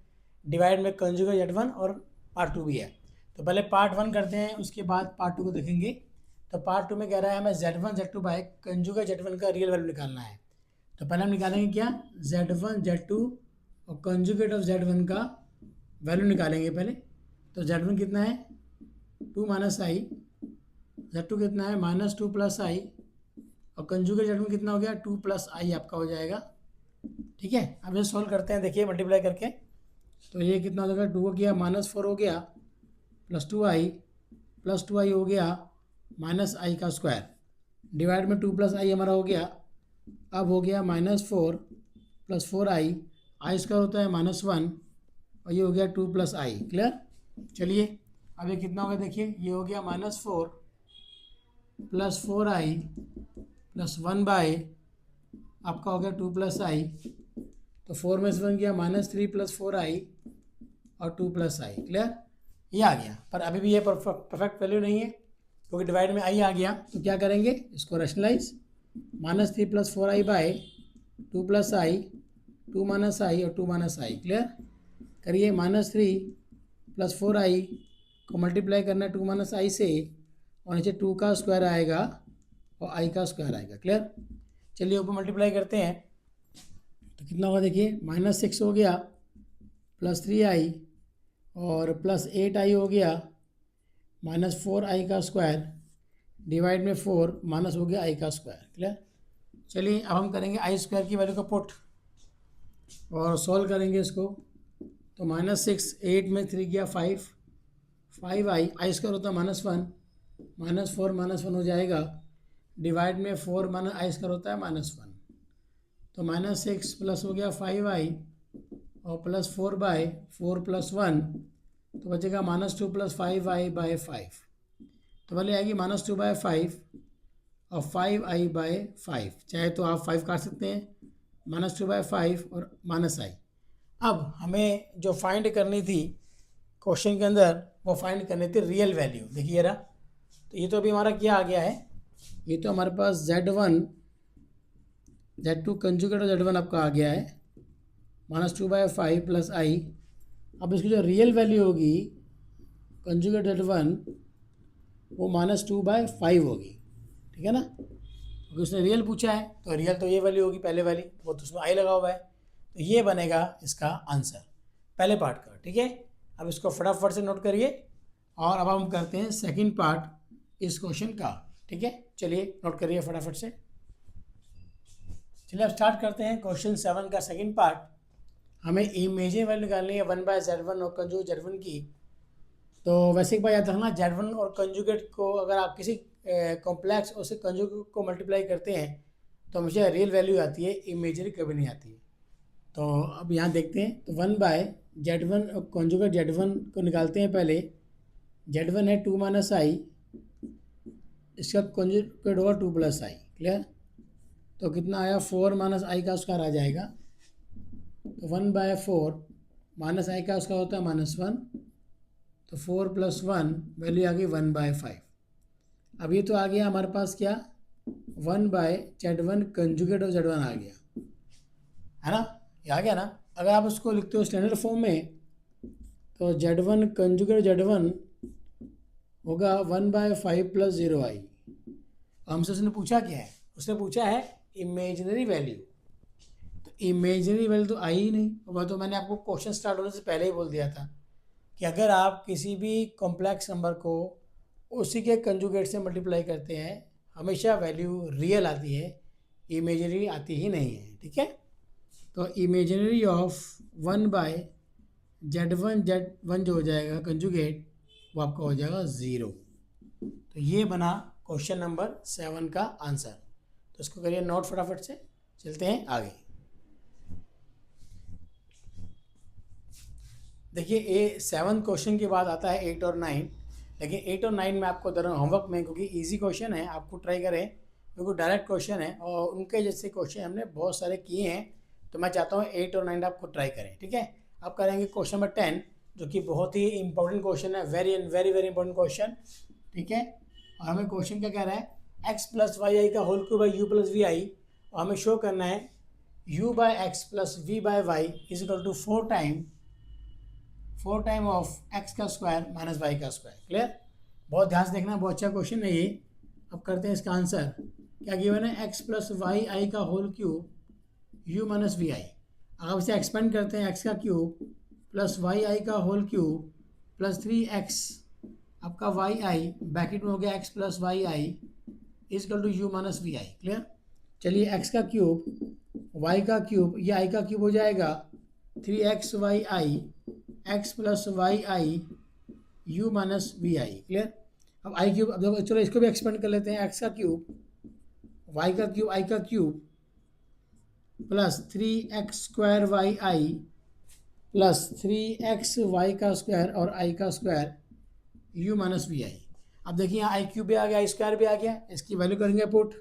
divide में कंजुगेट z1, और पार्ट 2 भी है। तो पहले पार्ट 1 करते हैं, उसके बाद पार्ट 2 को देखेंगे। तो पार्ट 2 में कह रहा है हमें z1 z2 bye conjugate z1 का रियल वैल्यू निकालना है। तो पहले हम निकालेंगे क्या, z1 z2 और कंजुगेट ऑफ z1 का वैल्यू निकालेंगे पहले। तो z1 कितना है 2 - i, z2 कितना है -2 + i, और कंजुगेट z1 कितना हो गया 2 + i आपका हो जाएगा। ठीक है, अब ये सोल्व करते हैं, देखिए मल्टीप्लाई करके। तो ये कितना हो जाएगा, 2 हो गया -4 हो गया प्लस 2i हो गया -i का स्क्वायर, डिवाइड में 2 + i हमारा हो गया। अब हो गया -4 + 4i, i स्क्वायर होता है -1, और ये हो गया 2 + i। क्लियर। चलिए अब ये कितना होगा देखिए, ये हो गया -4 + 4i प्लस 1 बाय आपका हो गया 2 प्लस आई, तो 4 में से 1 गया -3 प्लस 4i और 2 प्लस आई। क्लियर, ये आ गया। पर अभी भी ये परफेक्ट वैल्यू नहीं है क्योंकि डिवाइड में आई आ गया, तो क्या करेंगे इसको rationalise, -3 plus 4i by 2 plus i, 2 minus i और 2 माइनस आई। क्लियर करिए, -3 प्लस 4i को मल्टीप्लाई करना है 2 माइनस आई से, और नीचे 2 का स्क्वायर आएगा और i का स्क्वायर आएगा। क्लियर, चलिए ऊपर मल्टीप्लाई करते हैं तो कितना होगा देखिए, -6 हो गया प्लस 3i और प्लस 8i हो गया -4i का स्क्वायर डिवाइड में 4 माइनस हो गया i का स्क्वायर। क्लियर, चलिए अब हम करेंगे आई स्क्वायर की वैल्यू को पुट और सॉल्व करेंगे इसको। तो -6, 8 में 3 गया 5i, आई स्क्वायर होता है -1, -4 -1 हो जाएगा, डिवाइड में 4 माइनस आई स्क्वायर होता है -1, तो -6 प्लस हो गया 5i और प्लस 4 बाय 4 प्लस 1, तो बचेगा -2 प्लस 5i बाय 5, तो वाले आएगी -2 बाय 5 और 5i बाय 5, चाहे तो आप 5 काट सकते हैं, -2 बाय 5 और -i। अब हमें जो फाइंड करनी थी क्वेश्चन के अंदर, वो फाइंड करनी थी रियल वैल्यू। देखिए रहा, तो ये तो अभी हमारा क्या आ गया है, ये तो हमारे पास Z1 Z2 कंजुगेट और Z1 आपका आ गया है -2 बाय 5 प्लस i। अब इसकी जो रियल वैल्यू होगी कंजुगेट Z1 वो -2 बाय 5 होगी, ठीक है ना, क्योंकि उसने रियल पूछा है, तो रियल तो ये वैल्यू होगी पहले वाली, वो तो उसमें आई लगा हुआ है, तो ये बनेगा इसका आंसर पहले पार्ट का। ठीक है, अब इसको फटाफट से नोट करिए और अब हम करते हैं सेकंड पार्ट इस क्वेश्चन का। ठीक है, चलिए नोट करिए फटाफट से। चलिए अब स्टार्ट करते हैं क्वेश्चन 7 का सेकंड पार्ट। हमें इमेजिनरी वैल्यू निकालनी है 1/Z1 और कंजुगेट Z1 की। तो वैसे एक बात याद रखना, Z1 और कंजुगेट को अगर आप किसी कॉम्प्लेक्स और उससे कंजुगेट को मल्टीप्लाई करते हैं तो हमेशा रियल वैल्यू आती है, इमेजिनरी कभी नहीं आती है। तो अब यहाँ देखते हैं, तो 1/Z1 और कंजुगेट Z1 को निकालते हैं पहले। Z1 है 2 माइनस आई, इसका कंजुगेट होगा 2 प्लस आई। क्लियर, तो कितना आया 4 माइनस आई का स्क्वायर आ जाएगा, तो 1/4 माइनस आई का स्क्वायर होता है -1, तो 4 प्लस 1 वैल्यू आ गई 1/5। अब ये तो आ गया हमारे पास क्या, 1/Z1 कंजुगेट और Z1 आ गया, है ना, ये आ गया ना। अगर आप उसको लिखते हो स्टैंडर्ड फॉर्म में तो Z1 कंजुगेट Z1 होगा 1/5 प्लस 0i। हमसे उसने पूछा क्या है, उसने पूछा है इमेजिनरी वैल्यू, तो इमेजिनरी वैल्यू तो आई ही नहीं। वह तो मैंने आपको क्वेश्चन स्टार्ट होने से पहले ही बोल दिया था कि अगर आप किसी भी कॉम्प्लेक्स नंबर को उसी के कंजुगेट से मल्टीप्लाई करते हैं हमेशा वैल्यू रियल आती है, इमेजिनरी आती ही नहीं है। ठीक है, तो इमेजिनरी ऑफ 1/Z1 जो हो जाएगा कंजुगेट वो आपका हो जाएगा 0। तो ये बना क्वेश्चन नंबर 7 का आंसर। तो इसको करिए नोट फटाफट से, चलते हैं आगे। देखिए ये 7 क्वेश्चन के बाद आता है 8 और 9, लेकिन 8 और 9 में आपको दे रहा हूँ होमवर्क में, क्योंकि इजी क्वेश्चन है, आपको ट्राई करें, क्योंकि डायरेक्ट क्वेश्चन है और उनके जैसे क्वेश्चन हमने बहुत सारे किए हैं, तो मैं चाहता हूँ 8 और 9 आपको ट्राई करें। ठीक है, अब करेंगे क्वेश्चन नंबर 10, जो कि बहुत ही इंपॉर्टेंट क्वेश्चन है, वेरी इंपॉर्टेंट क्वेश्चन। ठीक है, और हमें क्वेश्चन क्या कह रहा है, x प्लस वाई आई का whole cube by u plus v i, और हमें शो करना है u by x plus v by y is equal to 4 time of x का स्क्वायर माइनस वाई का स्क्वायर। क्लियर, बहुत ध्यान से देखना, बहुत अच्छा क्वेश्चन है ये। अब करते हैं इसका आंसर। क्या गिवन है, x प्लस वाई आई का whole cube u minus we i. अगर इसे एक्सपेंड करते हैं x का क्यूब प्लस वाई आई का होल क्यूब प्लस 3x आपका वाई आई ब्रैकेट में हो गया x plus Y I is equal to u minus we I. Clear, चलिए x का क्यूब y का क्यूब, ये i का क्यूब हो जाएगा 3x Y I X plus Y I u minus we I. Clear, अब i क्यूब, अब देखो चलो इसको भी एक्सपेंड कर लेते हैं, x का क्यूब y का क्यूब i का cube plus 3x square y i plus 3x y का स्क्वायर और i का square u minus we i. अब देखिए यहाँ आई क्यूब भी आ गया, आई स्क्वायर भी आ गया, इसकी वैल्यू करेंगे पुट,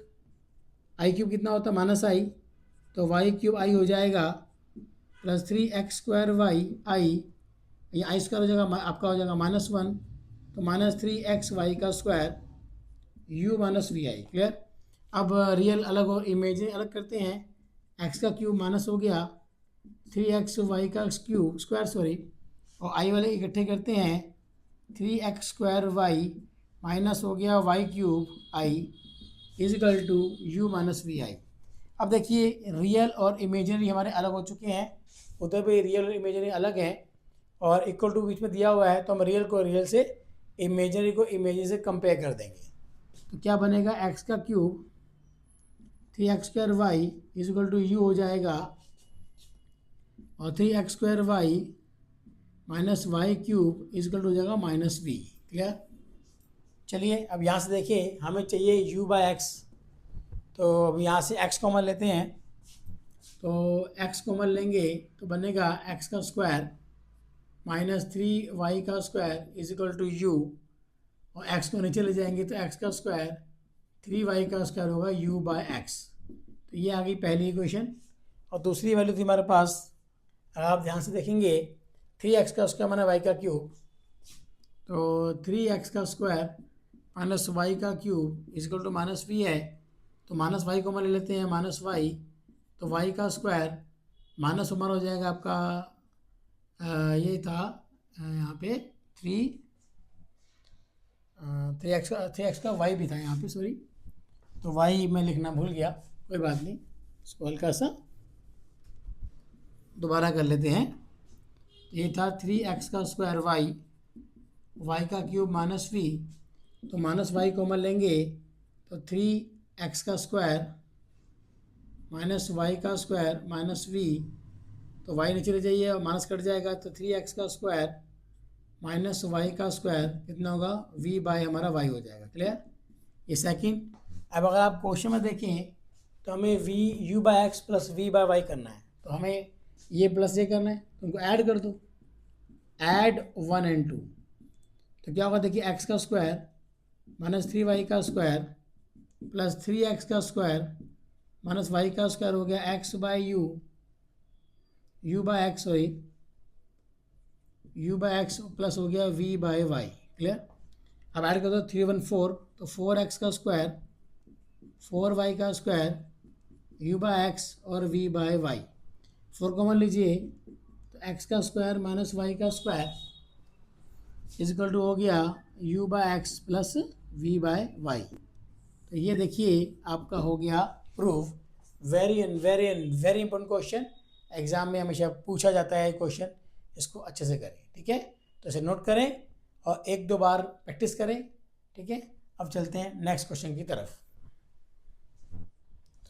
आई क्यूब कितना होता है माइनस आई, तो वाई क्यूब आई हो जाएगा प्लस 3x² वाई आई, ये आई स्क्वायर हो जाएगा आपका हो जाएगा -1, तो -3xy का square u minus we I. Clear. अब रियल अलग और इमेजिनरी अलग करते हैं। x का क्यूब माइनस हो गया 3xy का क्यूब स्क्वायर सॉरी, और आई वाले इकट्ठे करते हैं 3x² y माइनस हो गया y cube i is equal to u minus we i. अब देखिए रियल और इमेजिनरी हमारे अलग हो चुके हैं, उधर भी रियल और इमेजिनरी अलग है और इक्वल टू बीच में दिया हुआ है, तो हम रियल को रियल से, इमेजिनरी को इमेजिनरी से कंपेयर कर देंगे। तो क्या बनेगा, x का cube 3x² y is equal to u हो जाएगा और 3x² y minus Y cube is equal to हो जाएगा -v। क्लियर। चलिए अब यहाँ से देखिए हमें चाहिए u/x, तो अब यहाँ से x कॉमन लेते हैं, तो x कॉमन लेंगे तो बनेगा x का स्क्वायर -3y का स्क्वायर इजिकल टू u, और x को नीचे ले जाएंगे तो x का स्क्वायर 3y का स्क्वायर होगा u/x। तो ये आ गई पहली इक्वेशन। और दूसरी वैल्यू थी हमारे पास, अगर आप ध्यान से देखेंगे 3x का स्क्वायर माना y का क्यूब, तो 3x का स्क्वायर माइनस वाई का क्यूब इजिकल टू -v है, तो -y को ले लेते हैं -y, तो y का स्क्वायर माइनस हमारा हो जाएगा आपका ये था यहाँ पे 3x का y भी था यहाँ पे सॉरी, तो y मैं लिखना भूल गया, कोई बात नहीं, इसको हल्का सा दोबारा कर लेते हैं। ये था 3x का स्क्वायर y का क्यूब -v, तो -y कॉमन लेंगे तो 3x का स्क्वायर -y का स्क्वायर -v, तो y नीचे ले जाइए और माइनस कट जाएगा, तो 3x का स्क्वायर -y का स्क्वायर कितना होगा v/ हमारा y हो जाएगा। क्लियर। ये सेकंड। अब अगर आप क्वेश्चन में देखें तो हमें u/x प्लस v/y करना है, तो हमें ये प्लस ये करना है, तो उनको ऐड कर दो, ऐड 1 and 2, तो क्या होगा देखिए x का स्क्वायर -3y का स्क्वायर प्लस 3x का स्क्वायर -y का स्क्वायर हो गया x/u, u/x sorry u/x plus हो गया v/y। क्लियर। अब ऐड कर दो 3 1 4, तो 4x का स्क्वायर 4y का स्क्वायर u/x और v/y, 4 कॉमन लीजिए तो x का स्क्वायर -y का स्क्वायर इजिकल टू हो गया u/x प्लस v/y। तो ये देखिए आपका हो गया proof. Very important question, exam में हमेशा पूछा जाता है क्वेश्चन, इसको अच्छे से करें। ठीक है, तो इसे नोट करें और 1-2 बार प्रैक्टिस करें। ठीक है, अब चलते हैं नेक्स्ट क्वेश्चन की तरफ।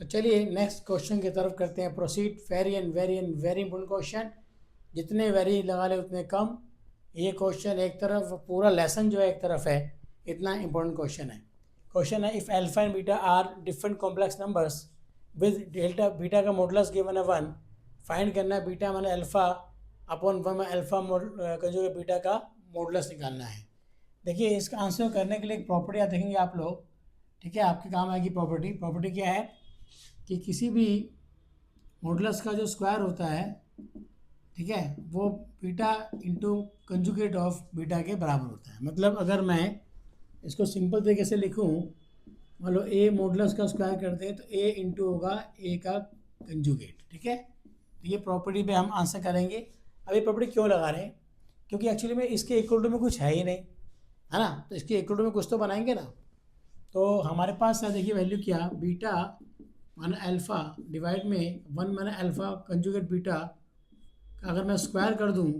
तो चलिए नेक्स्ट क्वेश्चन की तरफ करते हैं प्रोसीड। वेरी इंपॉर्टेंट क्वेश्चन, जितने वेरी लगा ले उतने कम। ये क्वेश्चन एक तरफ, पूरा लेसन जो है एक तरफ है, इतना इंपॉर्टेंट क्वेश्चन है। क्वेश्चन है if alpha and beta are different complex numbers with delta beta का मॉडुलस गिवन है 1, फाइंड करना है बीटा माने अल्फा अपॉन 1 में अल्फा कंजुगेट बीटा का मॉडुलस निकालना है। देखिए इसका आंसर करने के लिए एक प्रॉपर्टी आप देखेंगे आप लोग। ठीक है, आपके काम आएगी प्रॉपर्टी क्या है कि किसी भी मॉडुलस का जो स्क्वायर होता है, ठीक है, वो beta into conjugate of beta के बराबर होता है। मतलब अगर मैं इसको सिंपल तरीके से लिखूं, मान लो ए मॉडुलस का स्क्वायर करते हैं तो ए इंटू होगा ए का कंजुगेट। ठीक है, तो ये प्रॉपर्टी पे हम आंसर करेंगे। अब ये प्रॉपर्टी क्यों लगा रहे हैं, क्योंकि एक्चुअली में इसके इक्वल टू में कुछ है ही नहीं, है ना, तो इसके इक्वल टू में कुछ तो बनाएंगे ना। तो हमारे पास है देखिए वैल्यू क्या, बीटा माना अल्फ़ा डिवाइड में 1 माना अल्फ़ा कंजुगेट बीटा का अगर मैं स्क्वायर कर दूं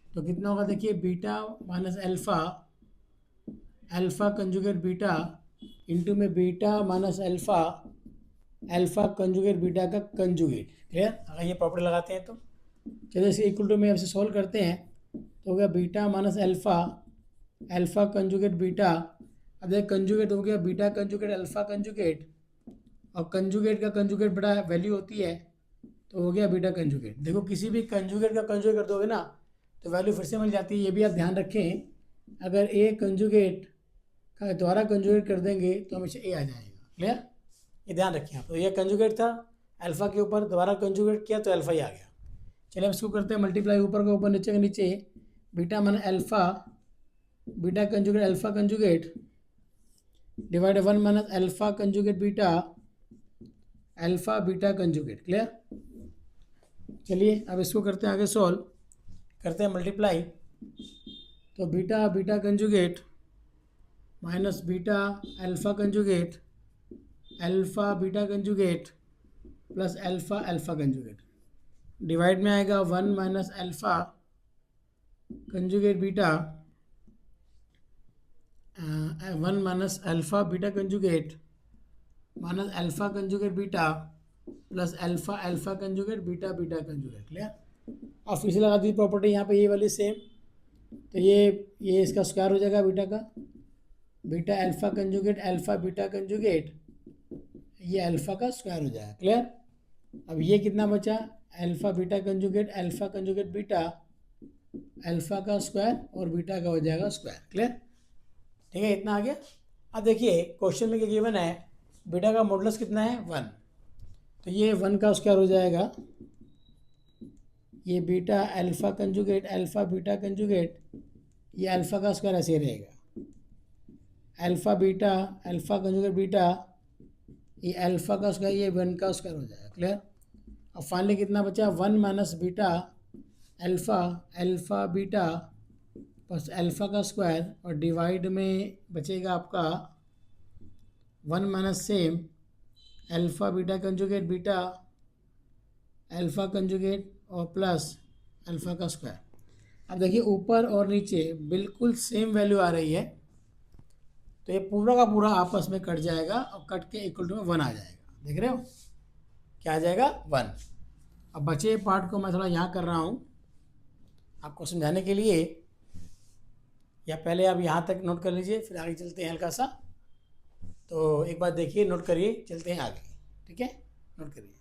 तो कितना होगा देखिए, beta minus alpha conjugate beta into में beta minus alpha conjugate beta का कंजुगेट। क्लियर। अगर ये प्रॉपर्टी लगाते हैं तो चलिए इसे इक्वल टू में अब से सॉल्व करते हैं, तो हो गया beta minus alpha conjugate beta. अब देखिए कंजुगेट हो गया बीटा कंजुगेट अल्फ़ा कंजुगेट, और कंजुगेट का कंजुगेट बड़ा वैल्यू होती है, तो हो गया बीटा कंजुगेट। देखो किसी भी कंजुगेट का कंजुगेट कर दोगे ना तो वैल्यू फिर से मिल जाती है। ये भी आप ध्यान रखें, अगर ए कंजुगेट का द्वारा कंजुगेट कर देंगे तो हमेशा ए आ जाएगा। क्लियर। ये ध्यान रखिए आप। तो ये कंजुगेट था अल्फ़ा के ऊपर, दोबारा कंजुगेट किया तो अल्फ़ा ही आ गया। चलिए अब इसको करते हैं मल्टीप्लाई, ऊपर का ऊपर नीचे का नीचे, बीटा माने alpha beta conjugate alpha conjugate divide 1 minus alpha conjugate beta alpha beta conjugate. Clear? चलिए अब इसको करते हैं आगे सॉल्व, करते हैं मल्टीप्लाई। तो beta beta conjugate minus beta alpha conjugate alpha beta conjugate plus alpha alpha conjugate divide में आएगा 1 minus alpha conjugate beta 1 minus alpha beta conjugate minus alpha conjugate beta plus alpha alpha conjugate beta beta conjugate. Clear? और फिर से लगा दी property यहाँ पे ये वाली सेम, तो ये इसका स्क्वायर हो जाएगा बीटा का, beta alpha conjugate alpha beta conjugate, ये अल्फ़ा का स्क्वायर हो जाएगा। क्लियर? अब ये कितना बचा, alpha beta conjugate alpha conjugate beta alpha का स्क्वायर और बीटा का हो जाएगा स्क्वायर। क्लियर? ठीक है, इतना आ गया। अब देखिए क्वेश्चन में क्या गिवन है, बीटा का मॉडुलस कितना है 1, तो ये 1 का स्क्वायर हो जाएगा, ये beta alpha conjugate alpha beta conjugate, ये अल्फ़ा का स्क्वायर ऐसे ही रहेगा, alpha beta alpha conjugate beta, ये अल्फ़ा का स्क्वायर, ये 1 का स्क्वायर हो जाएगा। क्लियर? अब फाइनली कितना बचा, 1 minus beta alpha alpha beta plus alpha का स्क्वायर और डिवाइड में बचेगा आपका 1 minus same alpha beta conjugate beta alpha conjugate और प्लस अल्फ़ा का स्क्वायर। अब देखिए ऊपर और नीचे बिल्कुल सेम वैल्यू आ रही है, तो ये पूरा का पूरा आपस में कट जाएगा और कट के इक्वल टू में 1 आ जाएगा। देख रहे हो क्या आ जाएगा 1। अब बचे पार्ट को मैं थोड़ा यहाँ कर रहा हूँ आपको समझाने के लिए, या पहले आप यहाँ तक नोट कर लीजिए फिर आगे चलते हैं हल्का सा। तो एक बार देखिए, नोट करिए, चलते हैं आगे। ठीक है, नोट करिए,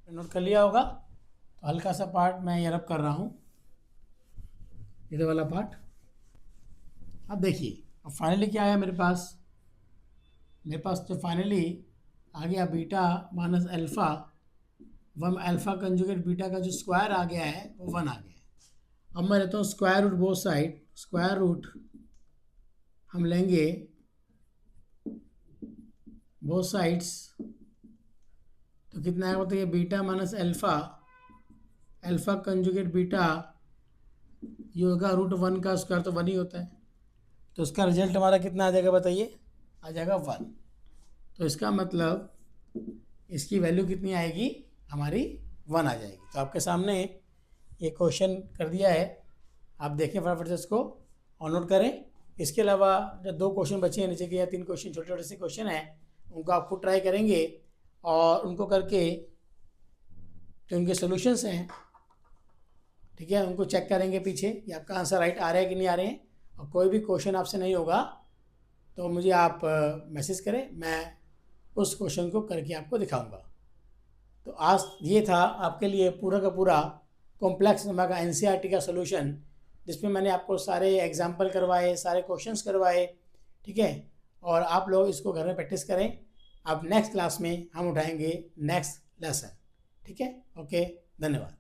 नोट कर लिया होगा। तो हल्का सा पार्ट मैं ये रब कर रहा हूँ, इधर वाला पार्ट। अब देखिए अब फाइनली क्या आया मेरे पास तो फाइनली आ गया beta minus alpha 1 alpha conjugate beta का जो स्क्वायर आ गया है वो 1 आ गया है। अब मैं लेता हूँ square root both side, square root हम लेंगे बोथ साइड्स, तो कितना है बताइए, beta minus alpha alpha conjugate beta, ये होगा रूट 1 का स्क्वायर, तो 1 ही होता है, तो इसका रिजल्ट हमारा कितना आ जाएगा बताइए, आ जाएगा 1। तो इसका मतलब इसकी वैल्यू कितनी आएगी हमारी 1 आ जाएगी। तो आपके सामने ये क्वेश्चन कर दिया है, आप देखें फटाफट से इसको और नोट करें। इसके अलावा जो 2 क्वेश्चन बचे हैं नीचे के, या 3 क्वेश्चन छोटे छोटे से क्वेश्चन हैं, उनको आप खुद ट्राई करेंगे और उनको करके जो उनके सोल्यूशंस हैं, ठीक है, उनको चेक करेंगे पीछे कि आपका आंसर राइट आ रहा है कि नहीं आ रहे हैं। और कोई भी क्वेश्चन आपसे नहीं होगा तो मुझे आप मैसेज करें, मैं उस क्वेश्चन को करके आपको दिखाऊंगा। तो आज ये था आपके लिए पूरा का पूरा कॉम्प्लेक्स नंबर का एनसीईआरटी का सोल्यूशन, जिसमें मैंने आपको सारे एग्जाम्पल करवाए, सारे क्वेश्चंस करवाए। ठीक है, और आप लोग इसको घर में प्रैक्टिस करें। अब नेक्स्ट क्लास में हम उठाएंगे नेक्स्ट लेसन। ठीक है, ओके, धन्यवाद।